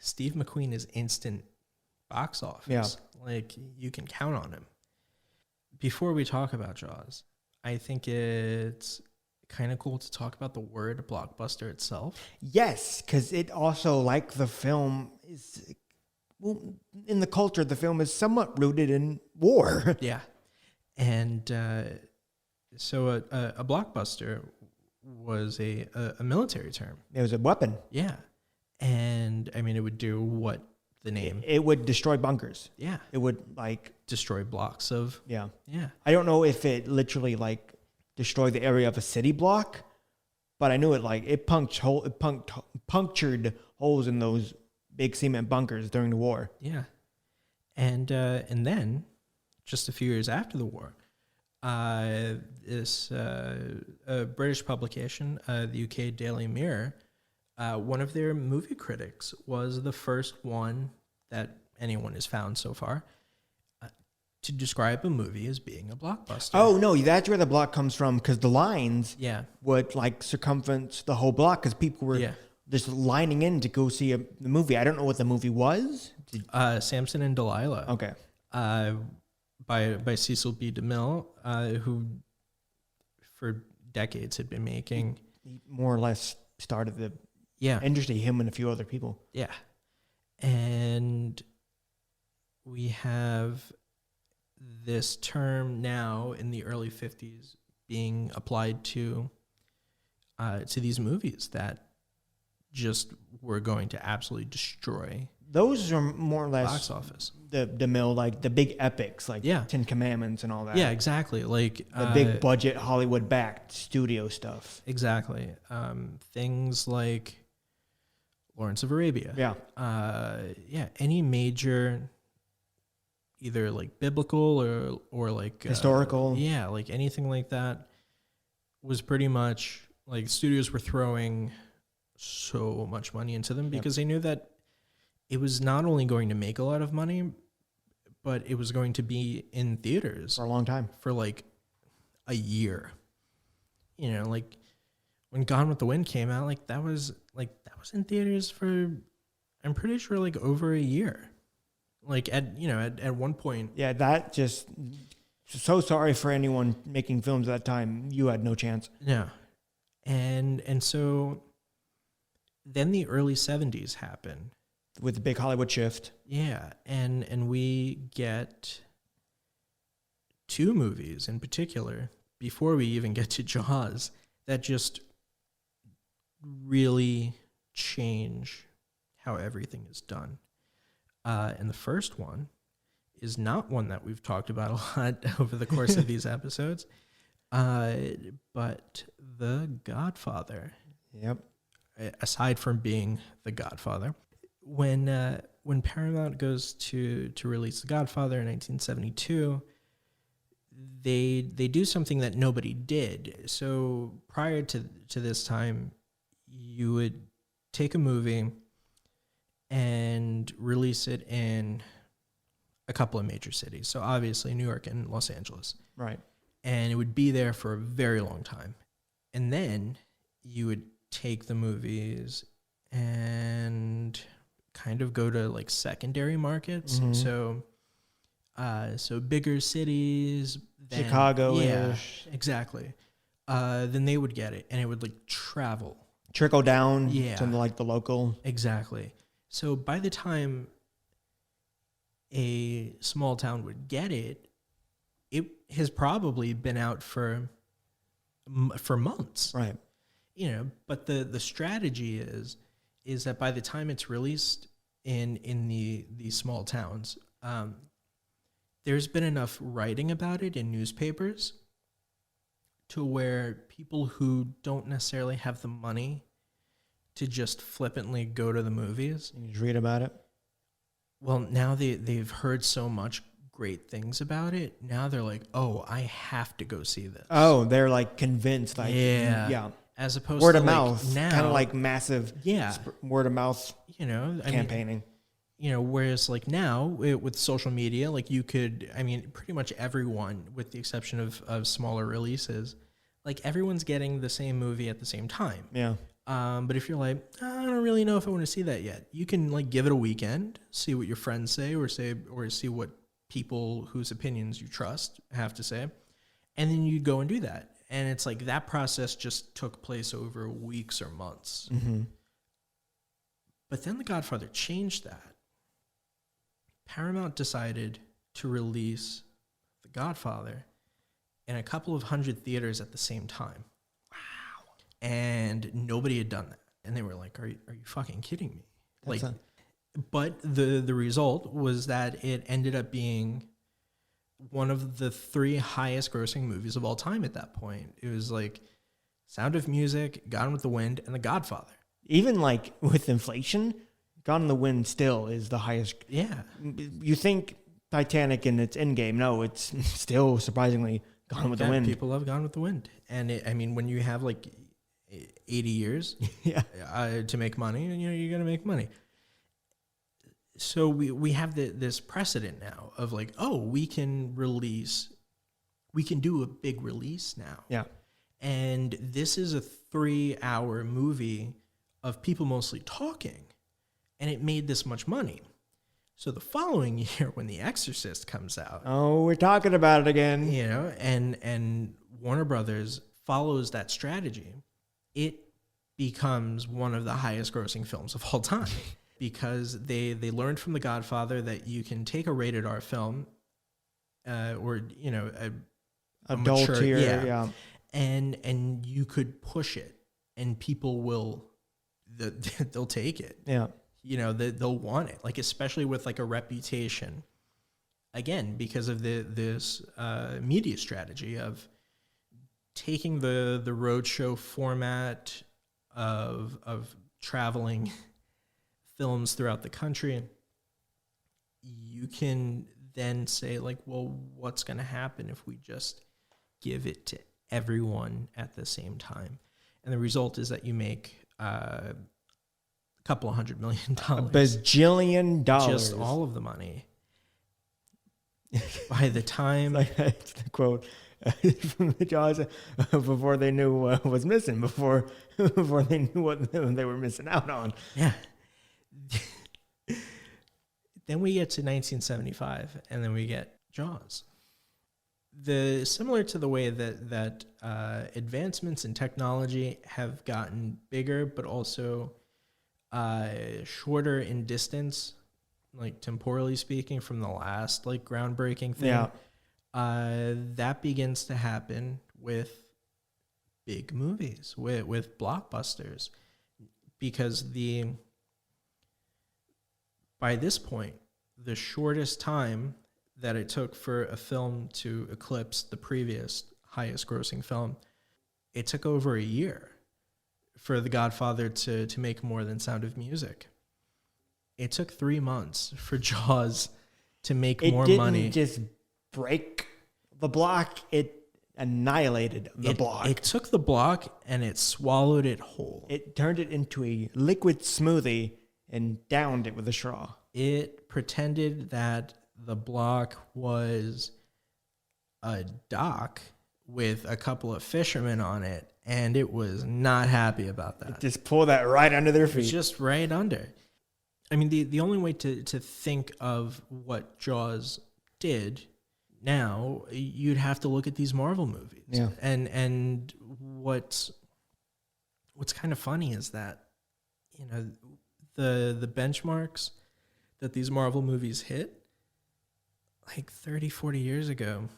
Steve McQueen is instant box office. Yeah. Like you can count on him. Before we talk about Jaws, I think it's kind of cool to talk about the word blockbuster itself. Yes, because it also, like the film, is, well, in the culture, the film is somewhat rooted in war. Yeah. And so a blockbuster was a military term. It was a weapon. Yeah. And I mean, it would do what the name. It would destroy bunkers. Yeah. It would like destroy blocks of. Yeah. Yeah. I don't know if it literally like destroyed the area of a city block, but I knew it punctured holes in those big cement bunkers during the war. Yeah. And then just a few years after the war, this British publication, the UK Daily Mirror, one of their movie critics was the first one that anyone has found so far to describe a movie as being a blockbuster. Oh, no, that's where the block comes from, because the lines would like circumference the whole block because people were just lining in to go see the movie. I don't know what the movie was. Samson and Delilah. Okay. By Cecil B. DeMille, who for decades had been making... He more or less started the industry, him and a few other people. Yeah. And we have this term now in the early 50s being applied to these movies that just were going to absolutely destroy. Those are more or less box office. The mill, like the big epics, like Ten Commandments and all that. Yeah, exactly. Like the big budget Hollywood backed studio stuff. Exactly. Things like Lawrence of Arabia. Yeah. Any major, either like biblical or like historical. Like anything like that was pretty much like studios were throwing so much money into them because they knew that it was not only going to make a lot of money, but it was going to be in theaters for a long time, for like a year. You know, like when Gone with the Wind came out, that was in theaters for, I'm pretty sure, like over a year. Like at one point. Yeah, that just, so sorry for anyone making films at that time. You had no chance. Yeah. And so then the early 70s happened. With the big Hollywood shift. Yeah, and we get two movies in particular, before we even get to Jaws, that just really change how everything is done. And the first one is not one that we've talked about a lot over the course of these episodes, but The Godfather. Yep. Aside from being The Godfather. When Paramount goes to release The Godfather in 1972, they do something that nobody did. So prior to this time, you would take a movie and release it in a couple of major cities. So obviously New York and Los Angeles. Right. And it would be there for a very long time. And then you would take the movies and kind of go to like secondary markets. So bigger cities, Chicago. Yeah, exactly. Then they would get it and it would like trickle down to like the local. Exactly. So by the time a small town would get it, it has probably been out for months. Right. You know, but the strategy is that by the time it's released in the small towns, there's been enough writing about it in newspapers to where people who don't necessarily have the money to just flippantly go to the movies. You just read about it. Well, now they've heard so much great things about it. Now they're like, oh, I have to go see this. Oh, they're like convinced. Like, yeah. As opposed word to of mouth, now, kind of like massive word of mouth campaigning. Whereas like now with social media, like you could, pretty much everyone, with the exception of smaller releases, like everyone's getting the same movie at the same time. Yeah. But if you're like, I don't really know if I want to see that yet, you can like give it a weekend, see what your friends say, or see what people whose opinions you trust have to say, and then you go and do that. And it's like that process just took place over weeks or months. Mm-hmm. But then The Godfather changed that. Paramount decided to release The Godfather in a couple of hundred theaters at the same time. Wow. And nobody had done that. And they were like, are you fucking kidding me? But the result was that it ended up being one of the 3 highest grossing movies of all time at that point. It was like Sound of Music, Gone with the Wind, and The Godfather. Even like with inflation, Gone with the Wind still is the highest. Yeah. You think Titanic in its endgame. No, it's still surprisingly Gone with the Wind. People love Gone with the Wind. And when you have like 80 years to make money, you're going to make money. So we have this precedent now of like, oh, we can do a big release now. Yeah. And this is a 3-hour movie of people mostly talking, and it made this much money. So the following year, when The Exorcist comes out, oh, we're talking about it again. And Warner Brothers follows that strategy, it becomes one of the highest grossing films of all time. Because they learned from The Godfather that you can take a rated R film, or a adult mature, yeah, and you could push it, and people they'll take it. Yeah, they'll want it. Like especially with like a reputation, again because of this media strategy of taking the roadshow format of traveling films throughout the country. You can then say like, well, what's going to happen if we just give it to everyone at the same time? And the result is that you make a couple of $100 million, $1 bajillion, just all of the money. By the time, it's the quote from the Jaws, before they knew what was missing, before they knew what they were missing out on. Yeah. Then we get to 1975, and then we get Jaws. Similar to the way that advancements in technology have gotten bigger, but also shorter in distance, like temporally speaking, from the last like groundbreaking thing. Yeah. That begins to happen with big movies, with blockbusters, because by this point, the shortest time that it took for a film to eclipse the previous highest grossing film, it took over a year for The Godfather to make more than Sound of Music. It took 3 months for Jaws to make more money. It didn't just break the block, it annihilated the block. It took the block and it swallowed it whole. It turned it into a liquid smoothie and downed it with a straw. It pretended that the block was a dock with a couple of fishermen on it, and it was not happy about that. Just pull that right under their feet. Just right under. I mean, the only way to think of what Jaws did now, you'd have to look at these Marvel movies. Yeah. And what's kind of funny is that, the benchmarks that these Marvel movies hit, like 30, 40 years ago,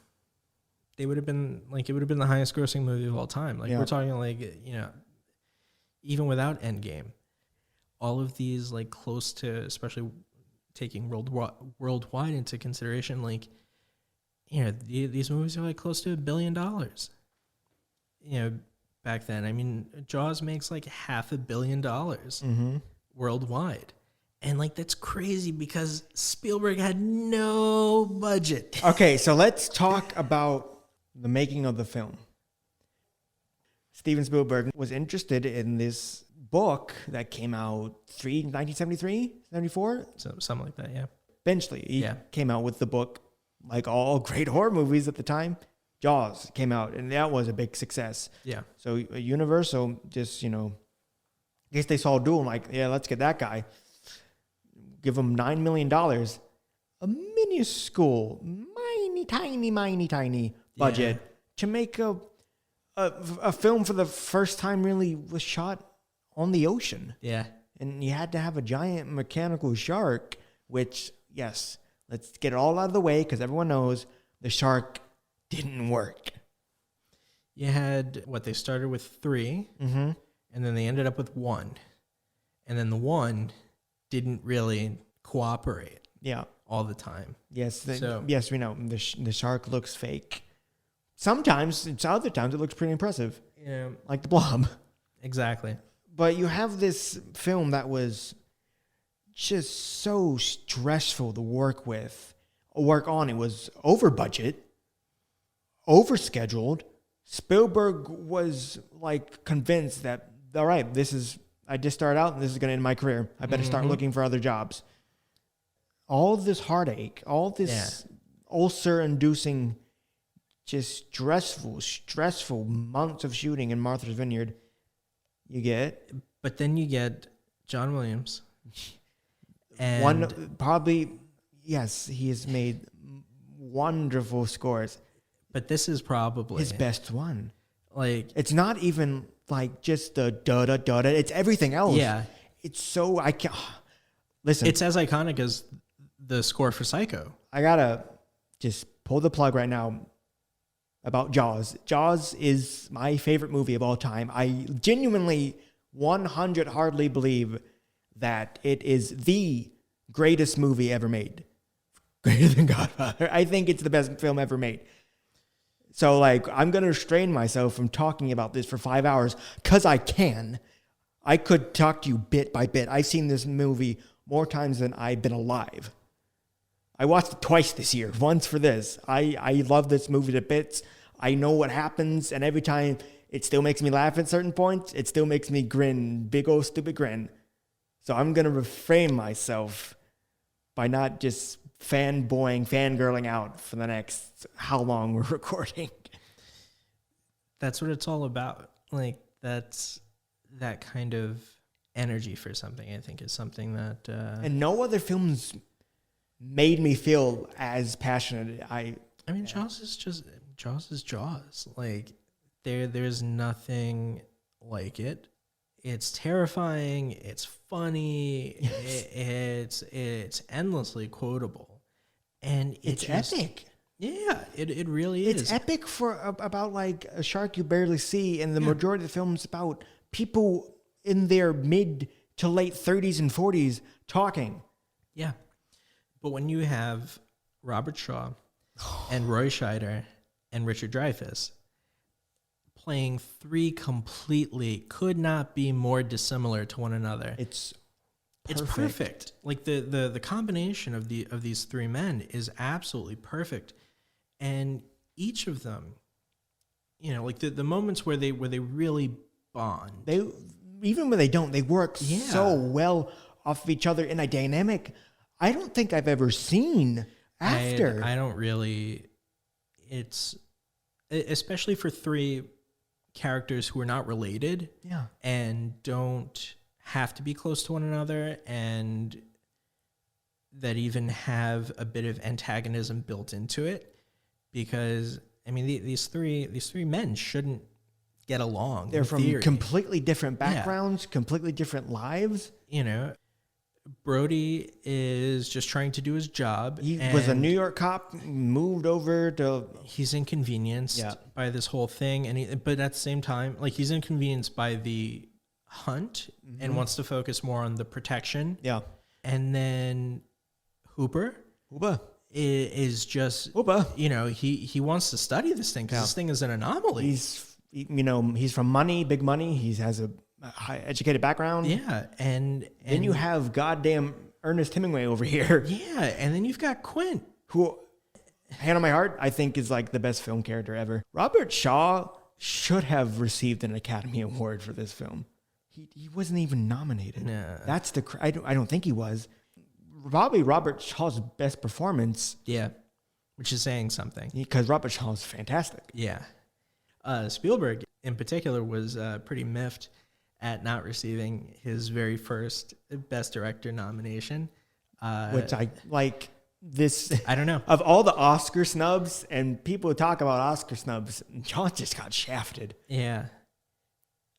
it would have been the highest grossing movie of all time. Like, we're talking like, even without Endgame, all of these like close to, especially taking worldwide into consideration, like, these movies are like close to $1 billion. back then. I mean, Jaws makes like $500 million worldwide. And like, that's crazy because Spielberg had no budget. Okay, so let's talk about the making of the film. Steven Spielberg was interested in this book that came out 1973, 74? So, something like that, yeah. Eventually, he came out with the book, like all great horror movies at the time. Jaws came out, and that was a big success. Yeah. So Universal just, I guess they saw Duel, like, yeah, let's get that guy. Give him $9 million. A minuscule, tiny budget to make a film for the first time really was shot on the ocean. Yeah. And you had to have a giant mechanical shark, which, yes, let's get it all out of the way because everyone knows the shark didn't work. You had, they started with 3, and then they ended up with 1. And then the 1 didn't really cooperate all the time. Yes, yes, we know. The shark looks fake. Sometimes, other times, it looks pretty impressive. Yeah. Like the Blob. Exactly. But you have this film that was just so stressful to work on. It was over budget, over scheduled. Spielberg was like convinced that, all right, I just started out and this is going to end my career. I better start looking for other jobs. All this heartache, all this ulcer-inducing, just stressful months of shooting in Martha's Vineyard. But then you get John Williams. And he has made wonderful scores. But this is probably his best one. Like, it's not even like just the da-da-da-da. It's everything else. Yeah. It's so, I can't... Listen. It's as iconic as the score for Psycho. I gotta just pull the plug right now about Jaws. Jaws is my favorite movie of all time. I genuinely 100 hardly believe that it is the greatest movie ever made. Greater than Godfather. I think it's the best film ever made. So, I'm going to restrain myself from talking about this for 5 hours because I can. I could talk to you bit by bit. I've seen this movie more times than I've been alive. I watched it twice this year, once for this. I love this movie to bits. I know what happens, and every time it still makes me laugh at certain points. It still makes me grin, big old stupid grin. So I'm going to refrain myself by not just fangirling out for the next how long we're recording. That's what it's all about. That's that kind of energy for something, I think, is something that... And no other films made me feel as passionate. I mean, Jaws is Jaws. There's nothing like it. It's terrifying. It's funny. It's endlessly quotable, and it's epic. Yeah, it really is. It's epic for about a shark you barely see, and the majority of the film's about people in their mid to late 30s and 40s talking. Yeah, but when you have Robert Shaw and Roy Scheider and Richard Dreyfuss playing 3 completely could not be more dissimilar to one another. It's perfect. The combination of these 3 men is absolutely perfect, and each of them, the moments where they really bond. Even when they don't, they work so well off of each other in a dynamic I don't think I've ever seen after. I don't really. It's especially for 3 characters who are not related, and don't have to be close to one another, and that even have a bit of antagonism built into it, because I mean these three men shouldn't get along. They're from completely different backgrounds, completely different lives. Brody is just trying to do his job. He was a New York cop, moved over to... He's inconvenienced by this whole thing, but at the same time, he's inconvenienced by the hunt and wants to focus more on the protection. Yeah. And then Hooper is just... Hooper. He wants to study this thing because this thing is an anomaly. He's he's from big money. He has a high educated background. Yeah, and then you have goddamn Ernest Hemingway over here. Yeah, and then you've got Quint, who, hand on my heart, I think is like the best film character ever. Robert Shaw should have received an Academy Award for this film. He wasn't even nominated. No. That's I don't think he was. Probably Robert Shaw's best performance. Yeah, which is saying something. Because Robert Shaw is fantastic. Yeah. Spielberg, in particular, was pretty miffed at not receiving his very first Best Director nomination. Which I like this. I don't know. Of all the Oscar snubs, and people talk about Oscar snubs, John just got shafted. Yeah.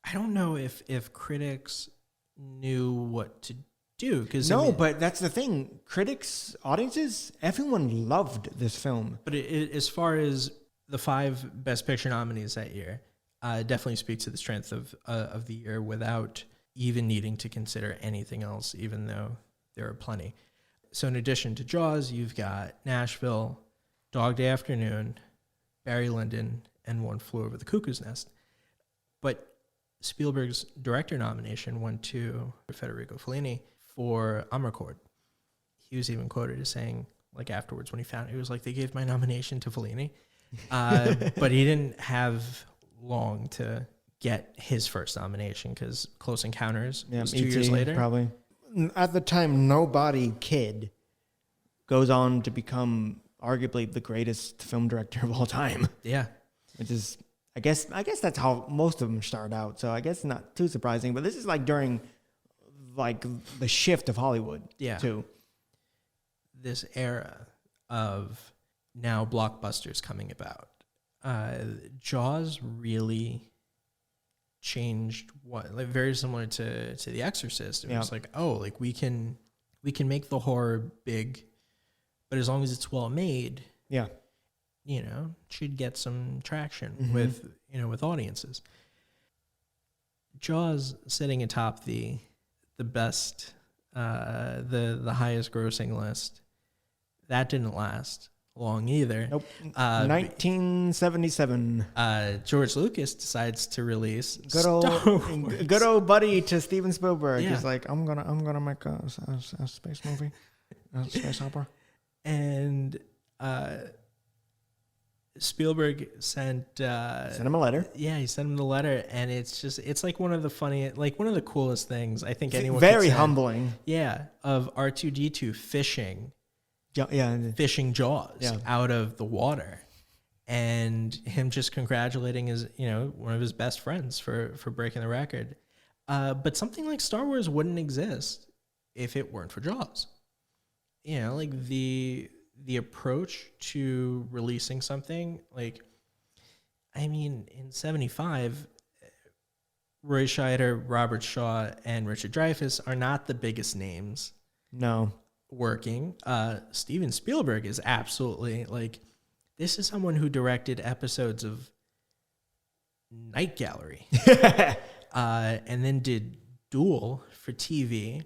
I don't know if critics knew what to do. But that's the thing. Critics, audiences, everyone loved this film. But as far as the 5 Best Picture nominees that year, definitely speaks to the strength of the year without even needing to consider anything else, even though there are plenty. So in addition to Jaws, you've got Nashville, Dog Day Afternoon, Barry Lyndon, and One Flew Over the Cuckoo's Nest. But Spielberg's director nomination went to Federico Fellini for Amarcord. He was even quoted as saying, like afterwards when he found it, was like, they gave my nomination to Fellini. But he didn't have long to get his first nomination because Close Encounters was 2 years later. Probably. At the time, Nobody Kid goes on to become arguably the greatest film director of all time. Yeah. Which is, I guess that's how most of them start out. So I guess not too surprising. But this is like during like the shift of Hollywood too. This era of now blockbusters coming about. Jaws really changed very similar to The Exorcist. It was like, we can make the horror big, but as long as it's well made, should get some traction with audiences. Jaws sitting atop the best, the highest grossing list. That didn't last long either. Nope. 1977. George Lucas decides to release good old buddy to Steven Spielberg. He's like, I'm gonna make a space movie, a space opera. And Spielberg sent him a letter. Yeah, he sent him the letter, and it's like one of the funniest, like one of the coolest things I think anyone. Very humbling. Yeah, of R2-D2 fishing. Fishing Jaws out of the water, and him just congratulating his, one of his best friends for breaking the record. But something like Star Wars wouldn't exist if it weren't for Jaws. Like the approach to releasing something, in 75, Roy Scheider, Robert Shaw, and Richard Dreyfuss are not the biggest names. No. Working. Steven Spielberg is absolutely this is someone who directed episodes of Night Gallery and then did Duel for TV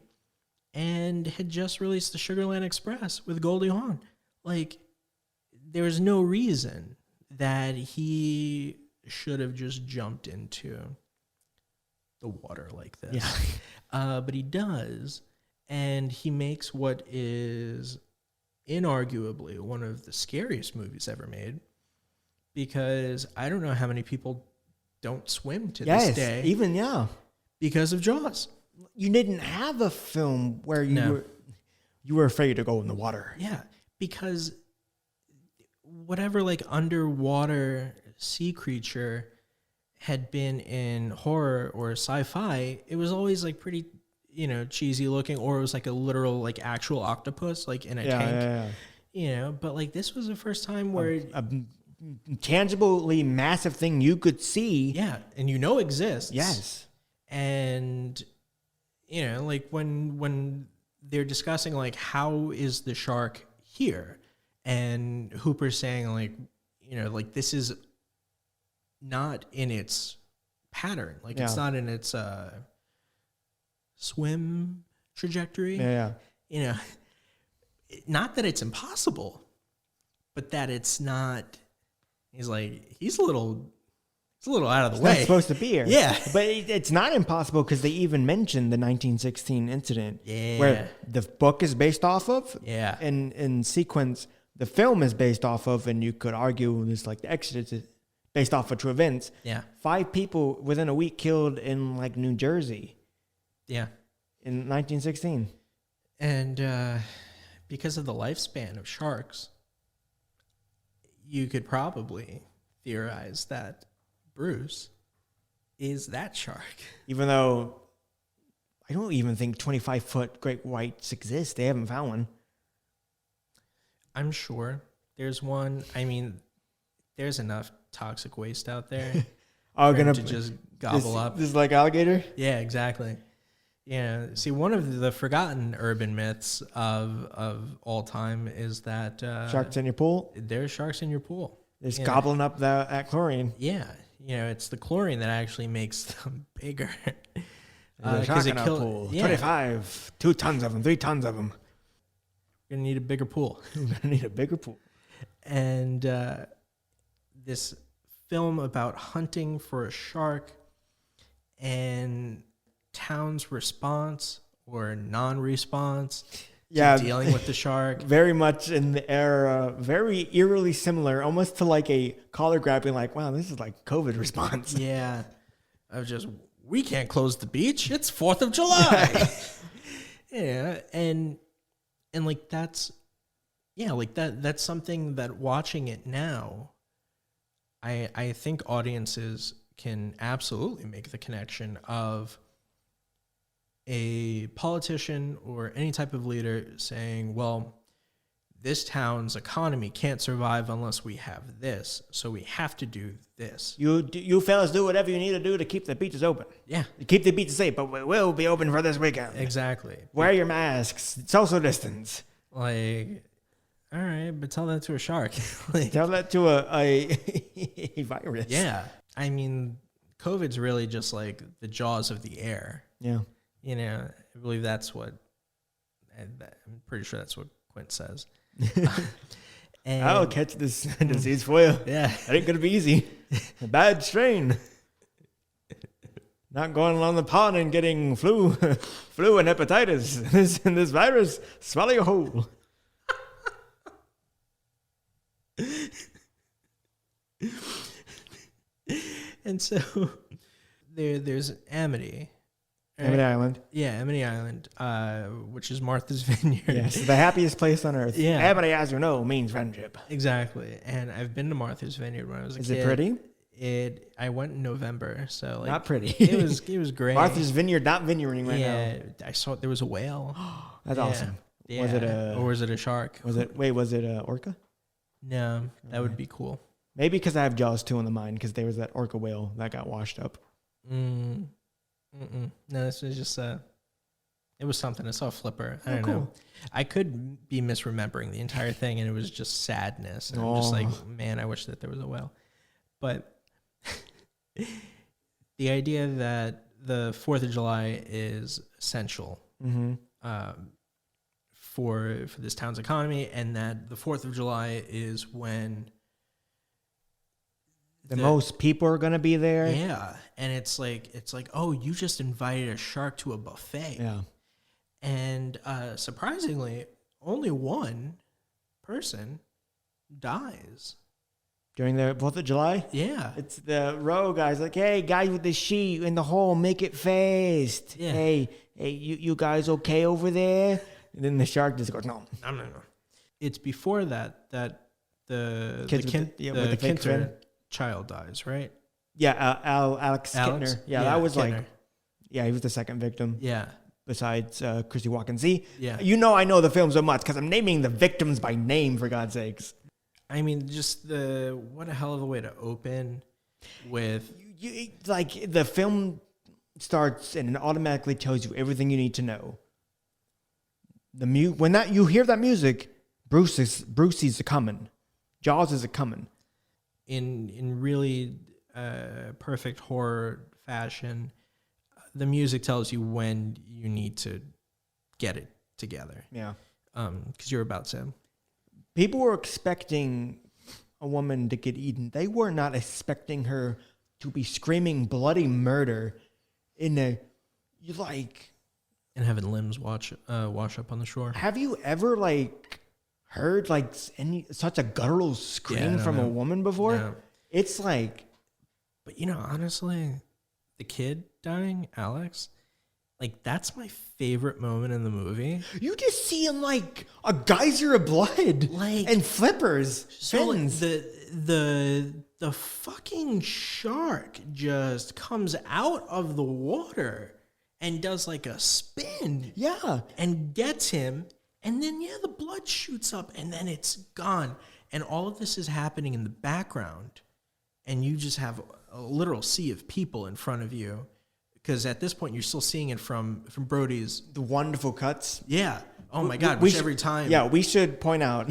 and had just released the Sugarland Express with Goldie Hawn. There was no reason that he should have just jumped into the water like this. But he does. And he makes what is inarguably one of the scariest movies ever made, because I don't know how many people don't swim to this day. Because of Jaws. You didn't have a film where you were afraid to go in the water. Yeah, because whatever underwater sea creature had been in horror or sci-fi, it was always pretty cheesy looking, or it was a literal actual octopus in a tank. But this was the first time where a tangibly massive thing you could see. And exists. Yes. And when they're discussing how is the shark here, and Hooper's saying this is not in its pattern, it's not in its swim trajectory. Not that it's impossible, but that it's not. He's a little It's a little out of the It's way. not supposed to be here. Yeah. But it's not impossible because they even mentioned the 1916 incident. Yeah. Where the book is based off of. Yeah. And in sequence, the film is based off of, and you could argue this like the Exodus is based off of true events. Yeah. 5 people within a week killed in like New Jersey. Yeah. In 1916. And because of the lifespan of sharks, you could probably theorize that Bruce is that shark. Even though I don't even think 25-foot great whites exist. They haven't found one. I'm sure there's one. I mean, there's enough toxic waste out there Oh, for gonna it to just gobble up. This is like alligator? Yeah, exactly. Yeah. See, one of the forgotten urban myths of all time is that Sharks in your pool? there's sharks in your pool. It's Yeah. gobbling up that chlorine. Yeah. It's the chlorine that actually makes them bigger. There's a shark in our pool. Yeah. 25, 2 tons of them, 3 tons of them. We're going to need a bigger pool. We're going to need a bigger pool. And this film about hunting for a shark and town's response or non-response to dealing with the shark. Very much in the era, very eerily similar, almost to like a collar grabbing, like, wow, this is like COVID response. Yeah. We can't close the beach. It's 4th of July. Yeah. And like that's something that watching it now, I think audiences can absolutely make the connection of a politician or any type of leader saying, well, this town's economy can't survive unless we have this, so we have to do this. You fellas do whatever you need to do to keep the beaches open. Yeah. Keep the beaches safe, but we will be open for this weekend. Exactly. Wear your masks. Social distance. Like, all right, but tell that to a shark. Like, Tell that to a virus. yeah. I mean, COVID's really just like the jaws of the air. Yeah. I believe that's what, I'm pretty sure that's what Quint says. And I'll catch this disease for you. yeah. That ain't going to be easy. A bad strain. Not going along the pond and getting flu and hepatitis. This virus, swallow your whole. And so there's Amity. Right? Amity Island. Yeah, Amity Island, which is Martha's Vineyard. Yes, the happiest place on earth. Yeah. Amity, as you know, means friendship. Exactly. And I've been to Martha's Vineyard when I was a kid. Is it pretty? I went in November, so like Not pretty. it was great. Martha's Vineyard, not vineyarding right now. Yeah, I saw there was a whale. That's Yeah. awesome. Yeah. Was was it a shark? it a orca? No, that would be cool. Maybe because I have Jaws 2 in the mind because there was that orca whale that got washed up. No, this was just it was something. I saw a flipper. I don't cool. know. I could be misremembering the entire thing, and it was just sadness. And I'm just like, man, I wish that there was a whale. But the idea that the 4th of July is essential for this town's economy, and that the 4th of July is when the most people are going to be there. Yeah. And it's like, oh, you just invited a shark to a buffet. Yeah. And surprisingly, only one person dies. During the 4th of July? Yeah. It's the row guys like, hey, guys with the sheet in the hole, make it fast. Yeah. Hey, you guys okay over there? And then the shark just goes, no. No. It's before that the Kids with the fake fin. Quinton child dies, right? Yeah, Alex Kittner. Yeah, that was Kittner. like, yeah, he was the second victim. Yeah. Besides Christy Walken. See, Yeah. I know the film so much because I'm naming the victims by name, for God's sakes. I mean, just what a hell of a way to open with. Like, the film starts and it automatically tells you everything you need to know. When you hear that music, Brucey's a coming. Jaws is a coming. In really perfect horror fashion, the music tells you when you need to get it together. Yeah. Because you're about to. People were expecting a woman to get eaten. They were not expecting her to be screaming bloody murder in a, you like, and having limbs wash up on the shore. have you ever like heard like such a guttural scream from a woman before? No. It's like, but honestly, the kid dying, Alex, like that's my favorite moment in the movie. you just see him like a geyser of blood, Like, and flippers, so like, fins. the fucking shark just comes out of the water and does like a spin. Yeah. And gets him, and then the blood shoots up, and then it's gone. And all of this is happening in the background, and you just have a literal sea of people in front of you, because at this point you're still seeing it from Brody's. The wonderful cuts. Yeah. Oh my God. Every time. Yeah, we should point out,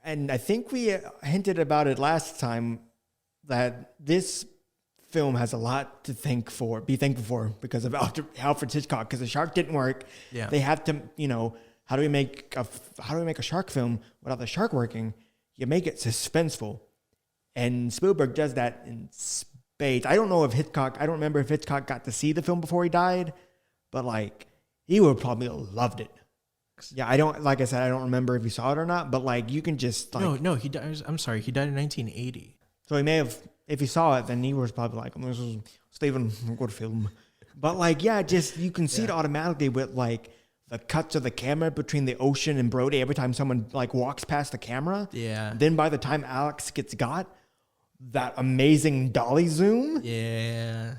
and I think we hinted about it last time, that this film has a lot to be thankful for because of Alfred Hitchcock, because the shark didn't work. Yeah. They had to, how do we make a shark film without the shark working? You make it suspenseful. And Spielberg does that in spades. I don't remember if Hitchcock got to see the film before he died, but like he would probably have loved it. Yeah, I don't remember if he saw it or not, but like you can just like No, he died. I'm sorry, he died in 1980. So he may have, if he saw it, then he was probably like, "This is Stephen, good film." But like, yeah, just you can see it automatically with like the cuts of the camera between the ocean and Brody every time someone like walks past the camera. Yeah. Then by the time Alex gets got, that amazing dolly zoom. Yeah.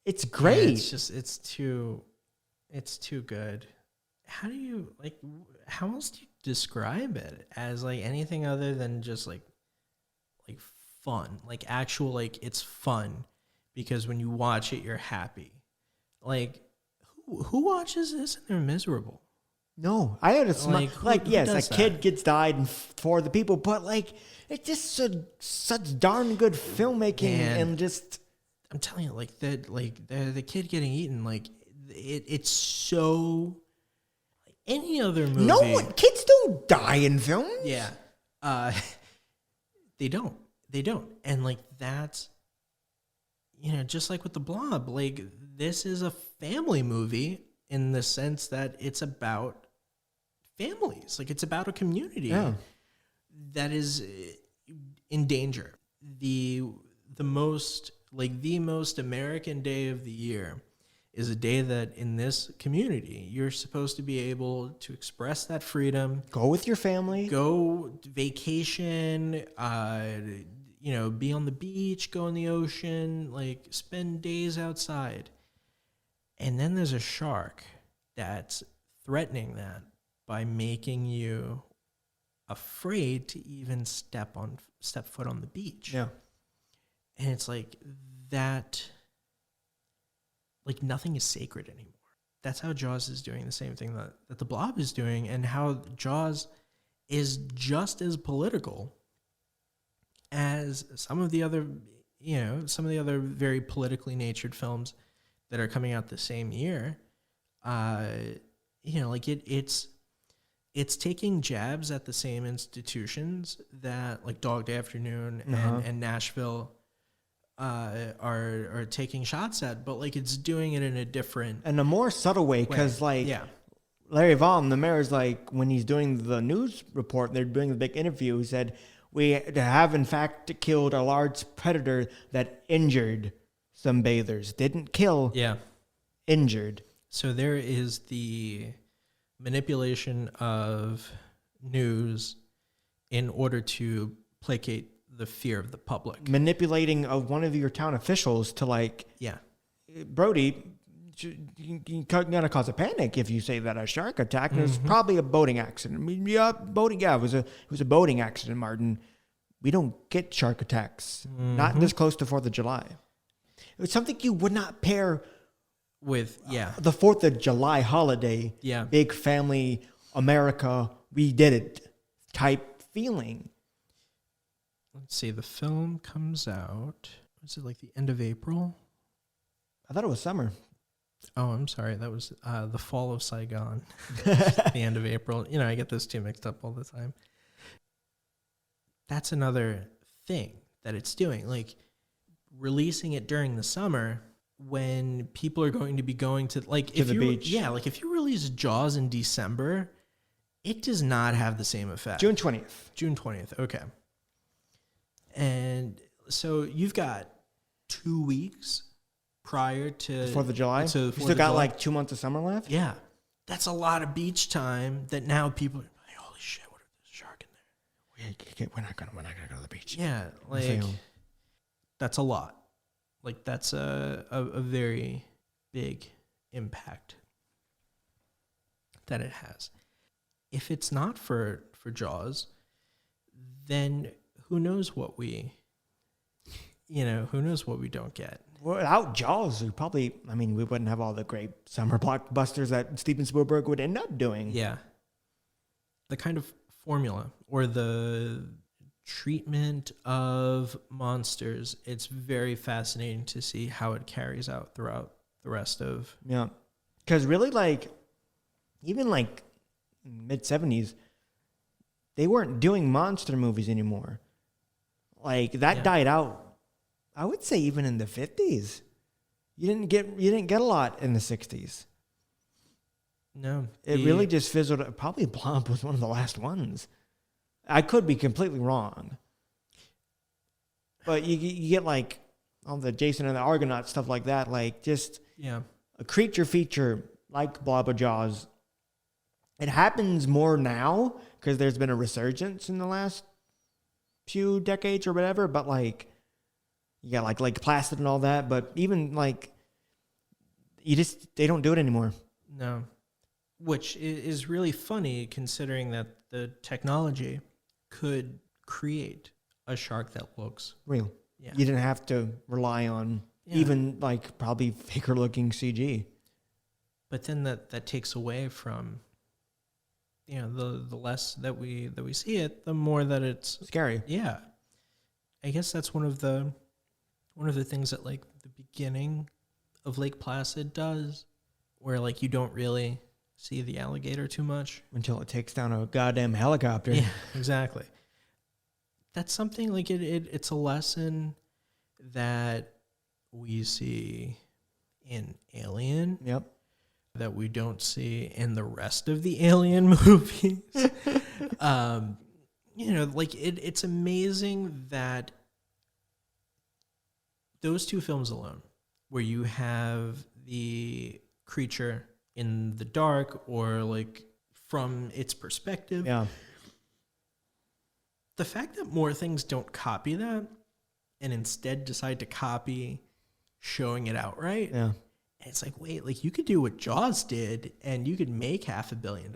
It's great. Yeah, it's just it's too good. How else do you describe it as like anything other than just like fun, like actual, like it's fun because when you watch it, you're happy. Like who watches this and they're miserable? No, I had a smile. Like, yes, does a that? kid gets died and for the people, but like it's just such darn good filmmaking. Man. And just I'm telling you, like the kid getting eaten, like it's so like any other movie. no kids don't die in films. Yeah. They don't. And like that's, just like with the Blob, like this is a family movie in the sense that it's about families. Like it's about a community that is in danger. The most American day of the year is a day that in this community you're supposed to be able to express that freedom, Go with your family. go vacation, be on the beach, go in the ocean, like spend days outside. And then there's a shark that's threatening that by making you afraid to even step foot on the beach. Yeah. And it's like that, like nothing is sacred anymore. That's how Jaws is doing the same thing that the Blob is doing, and how Jaws is just as political as some of the other very politically natured films that are coming out the same year. It's taking jabs at the same institutions that like Dog Day Afternoon and Nashville are taking shots at, but like it's doing it in a more subtle way, because Larry Vaughn, the mayor's like, when he's doing the news report, they're doing the big interview, he said, "We have in fact killed a large predator that injured some bathers. Didn't kill, injured." So there is the manipulation of news in order to placate the fear of the public. Manipulating of one of your town officials to like, Brody, you're gonna cause a panic if you say that a shark attack. And it was probably a boating accident. I mean, it was a boating accident, Martin. We don't get shark attacks. Not this close to 4th of July. It was something you would not pair with the 4th of July holiday. Big family, America, we did it type feeling. Let's see, the film comes out, was it like the end of April? I thought it was summer. Oh, I'm sorry. That was the fall of Saigon, the end of April. I get those two mixed up all the time. That's another thing that it's doing. Like, releasing it during the summer when people are going to be going to like to the beach. Yeah, like if you release Jaws in December, it does not have the same effect. June 20th. June 20th. Okay. And so you've got 2 weeks prior to 4th of July. So you still got like 2 months of summer left. Yeah, that's a lot of beach time. That now people are like, holy shit, what if there's a shark in there? We're not gonna go to the beach. Yeah, like that's a lot. Like that's a very big impact that it has. If it's not for Jaws, then who knows what we don't get. Without Jaws, we wouldn't have all the great summer blockbusters that Steven Spielberg would end up doing. Yeah. The kind of formula or the treatment of monsters, it's very fascinating to see how it carries out throughout the rest of... Yeah. Because really, like, even like mid-70s, they weren't doing monster movies anymore. Like, that died out, I would say, even in the 50s. You didn't get a lot in the 60s. No. It really just fizzled. Probably Blob was one of the last ones. I could be completely wrong. But you get like all the Jason and the Argonaut stuff like that. Like just a creature feature like Blob or Jaws. It happens more now because there's been a resurgence in the last few decades or whatever. But like, you got like Lake Placid and all that. But even like, they don't do it anymore. No. Which is really funny considering that the technology could create a shark that looks real. Yeah. You didn't have to rely on even like probably faker looking CG. But then that takes away from the less that we see it, the more that it's scary. Yeah. I guess that's one of the things that like the beginning of Lake Placid does, where like you don't really see the alligator too much until it takes down a goddamn helicopter. Yeah, exactly. That's something like it's a lesson that we see in Alien. Yep. That we don't see in the rest of the Alien movies. Like it's amazing that those two films alone, where you have the creature in the dark or like from its perspective. Yeah. The fact that more things don't copy that and instead decide to copy showing it outright. Yeah. And it's like, wait, like you could do what Jaws did and you could make $500 million.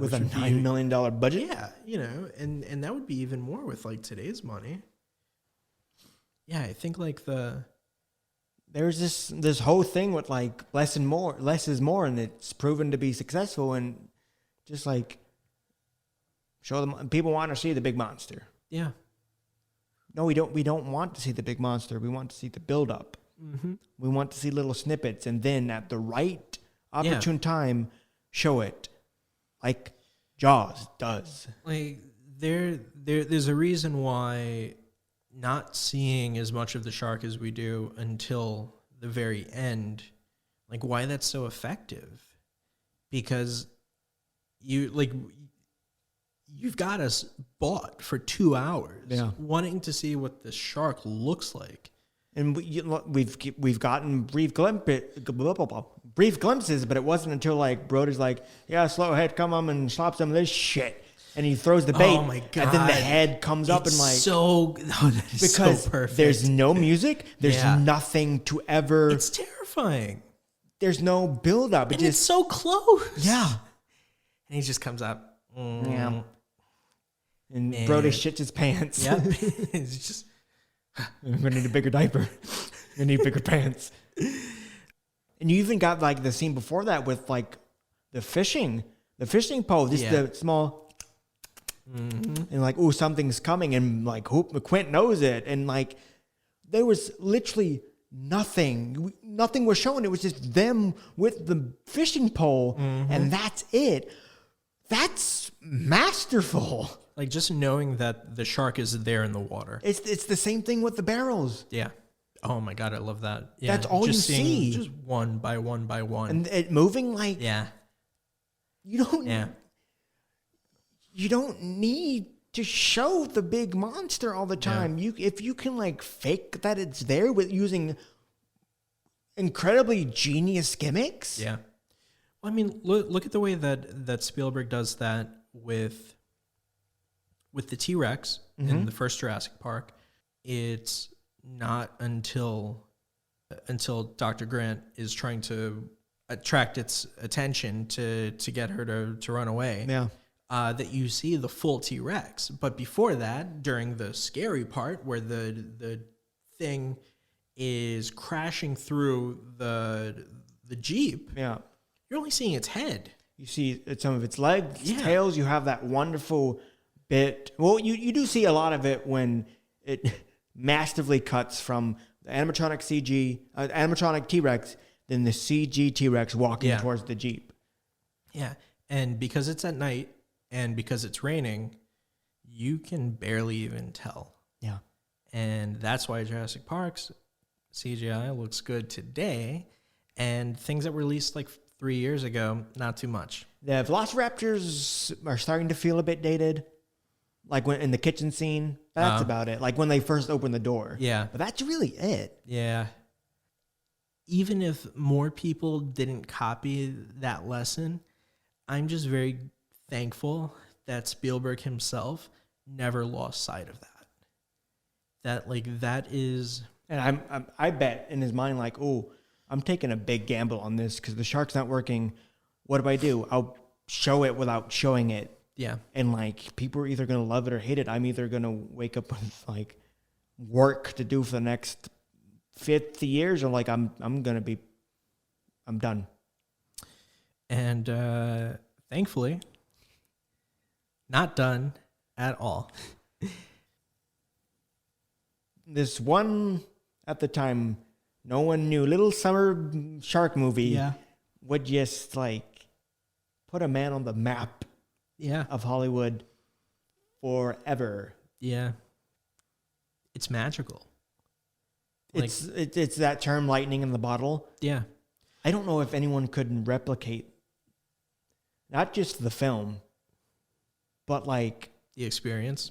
With a $9 million budget? Yeah, and that would be even more with like today's money. Yeah, I think like there's this whole thing with like less is more, and it's proven to be successful, and just like show them people want to see the big monster. Yeah. No, we don't want to see the big monster. We want to see the build up. Mm-hmm. We want to see little snippets, and then at the right opportune time, show it, like Jaws does. Like there's a reason why not seeing as much of the shark as we do until the very end, like why that's so effective, because you've got us bought for 2 hours wanting to see what the shark looks like. And we've gotten brief glimpses, but it wasn't until like Brody's like, yeah, slowhead, come on and slop some of this shit. And he throws the bait. Oh my God. And then the head comes up and like... that is because so perfect. There's no music. There's nothing to ever... It's terrifying. There's no build up. And it's so close. Yeah. And he just comes up. Yeah. And Brody shits his pants. Yep. It's just... I'm going to need a bigger diaper. I'm going to need bigger pants. And you even got like the scene before that with like the fishing pole. Just the small... Mm-hmm. And like, oh, something's coming, and like, Quinton knows it, and like, there was literally nothing was shown. It was just them with the fishing pole, and that's it. That's masterful. Like just knowing that the shark is there in the water. It's the same thing with the barrels. Yeah. Oh my God, I love that. Yeah. That's all just you seeing see. just one by one by one. And it moving like Yeah. you don't Yeah. you don't need to show the big monster all the time. If you can like fake that it's there with using incredibly genius gimmicks. Yeah. Well, I mean, look at the way that Spielberg does that with the T-Rex in the first Jurassic Park. It's not until Dr. Grant is trying to attract its attention to get her to run away. Yeah. That you see the full T-Rex. But before that, during the scary part where the thing is crashing through the Jeep, Yeah. you're only seeing its head. You see some of its legs, tails. You have that wonderful bit. Well, you do see a lot of it when it massively cuts from the animatronic animatronic T-Rex, then the CG T-Rex walking towards the Jeep. Yeah. And because it's at night and because it's raining, you can barely even tell. Yeah. And that's why Jurassic Park's CGI looks good today, and things that were released like 3 years ago, not too much. The Velociraptors are starting to feel a bit dated. Like when in the kitchen scene, that's about it. Like when they first open the door. Yeah. But that's really it. Yeah. Even if more people didn't copy that lesson, I'm just very thankful that Spielberg himself never lost sight of that. That is... And I bet in his mind, like, oh, I'm taking a big gamble on this because the shark's not working. What do? I'll show it without showing it. Yeah. And like people are either going to love it or hate it. I'm either going to wake up with like work to do for the next 50 years or like I'm done. And thankfully, not done at all. This one at the time, no one knew, little summer shark movie would just like put a man on the map of Hollywood forever. Yeah. It's magical. It's that term, lightning in the bottle. Yeah. I don't know if anyone could replicate not just the film, but like the experience.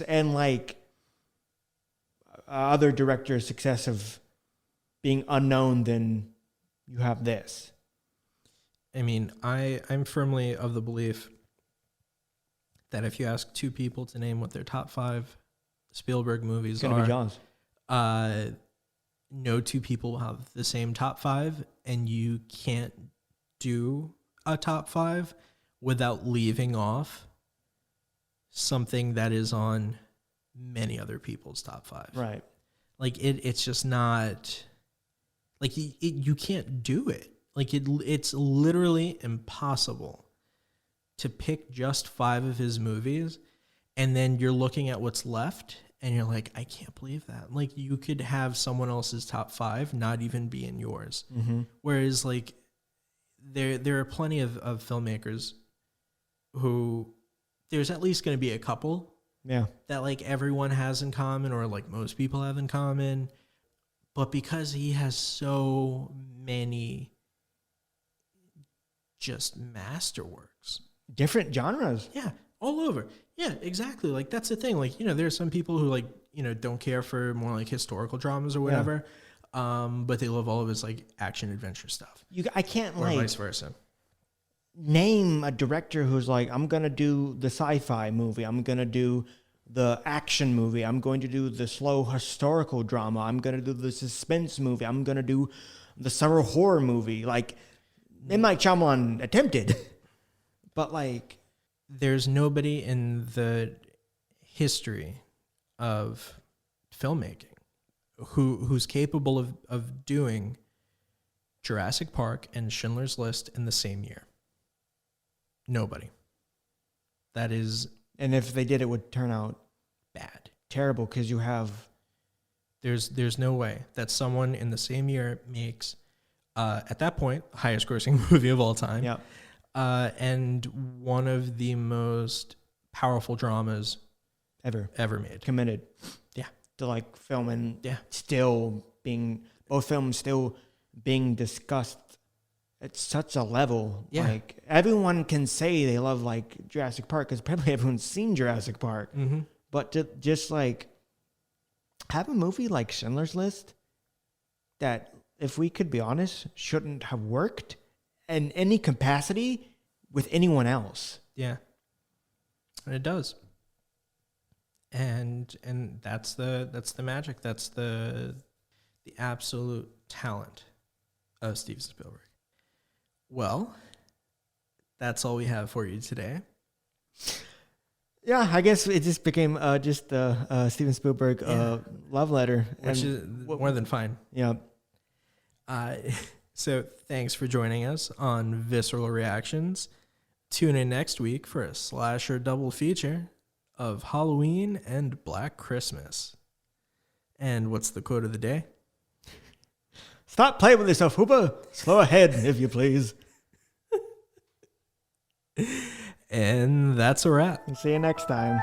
And like other directors' success of being unknown than you have this. I mean, I'm firmly of the belief that if you ask two people to name what their top 5 Spielberg movies are, be Jaws. No two people will have the same top 5, and you can't do a top 5 without leaving off something that is on many other people's top 5. Right. Like it's just not like you can't do it. Like it's literally impossible to pick just 5 of his movies, and then you're looking at what's left and you're like, I can't believe that. Like you could have someone else's top 5 not even be in yours. Mm-hmm. Whereas like there are plenty of filmmakers who there's at least going to be a couple that like everyone has in common, or like most people have in common. But because he has so many just masterworks. Different genres. Yeah, all over. Yeah, exactly. Like that's the thing. Like, there are some people who like, don't care for more like historical dramas or whatever. But they love all of his like action adventure stuff. I can't or like vice versa. Name a director who's like, I'm going to do the sci-fi movie. I'm going to do the action movie. I'm going to do the slow historical drama. I'm going to do the suspense movie. I'm going to do the summer horror movie. Like, M. Night Shyamalan attempted, but like, there's nobody in the history of filmmaking who's capable of doing Jurassic Park and Schindler's List in the same year. Nobody. That is... And if they did, it would turn out bad. Terrible, because you have... There's no way that someone in the same year makes, at that point, highest grossing movie of all time. Yeah. And one of the most powerful dramas Ever made. committed. Yeah. To like filming. Yeah. Both films still being discussed at such a level. Yeah. Like everyone can say they love like Jurassic Park because probably everyone's seen Jurassic Park. Mm-hmm. But to just like have a movie like Schindler's List that, if we could be honest, shouldn't have worked in any capacity with anyone else. Yeah. And it does. And that's the magic. That's the absolute talent of Steven Spielberg. Well, that's all we have for you today. Yeah, I guess it just became just the Steven Spielberg love letter. Which is more than fine. Yeah. So thanks for joining us on Visceral Reactions. Tune in next week for a slasher double feature of Halloween and Black Christmas. And what's the quote of the day? Stop playing with yourself, Hooper. Slow ahead, if you please. And that's a wrap. See you next time.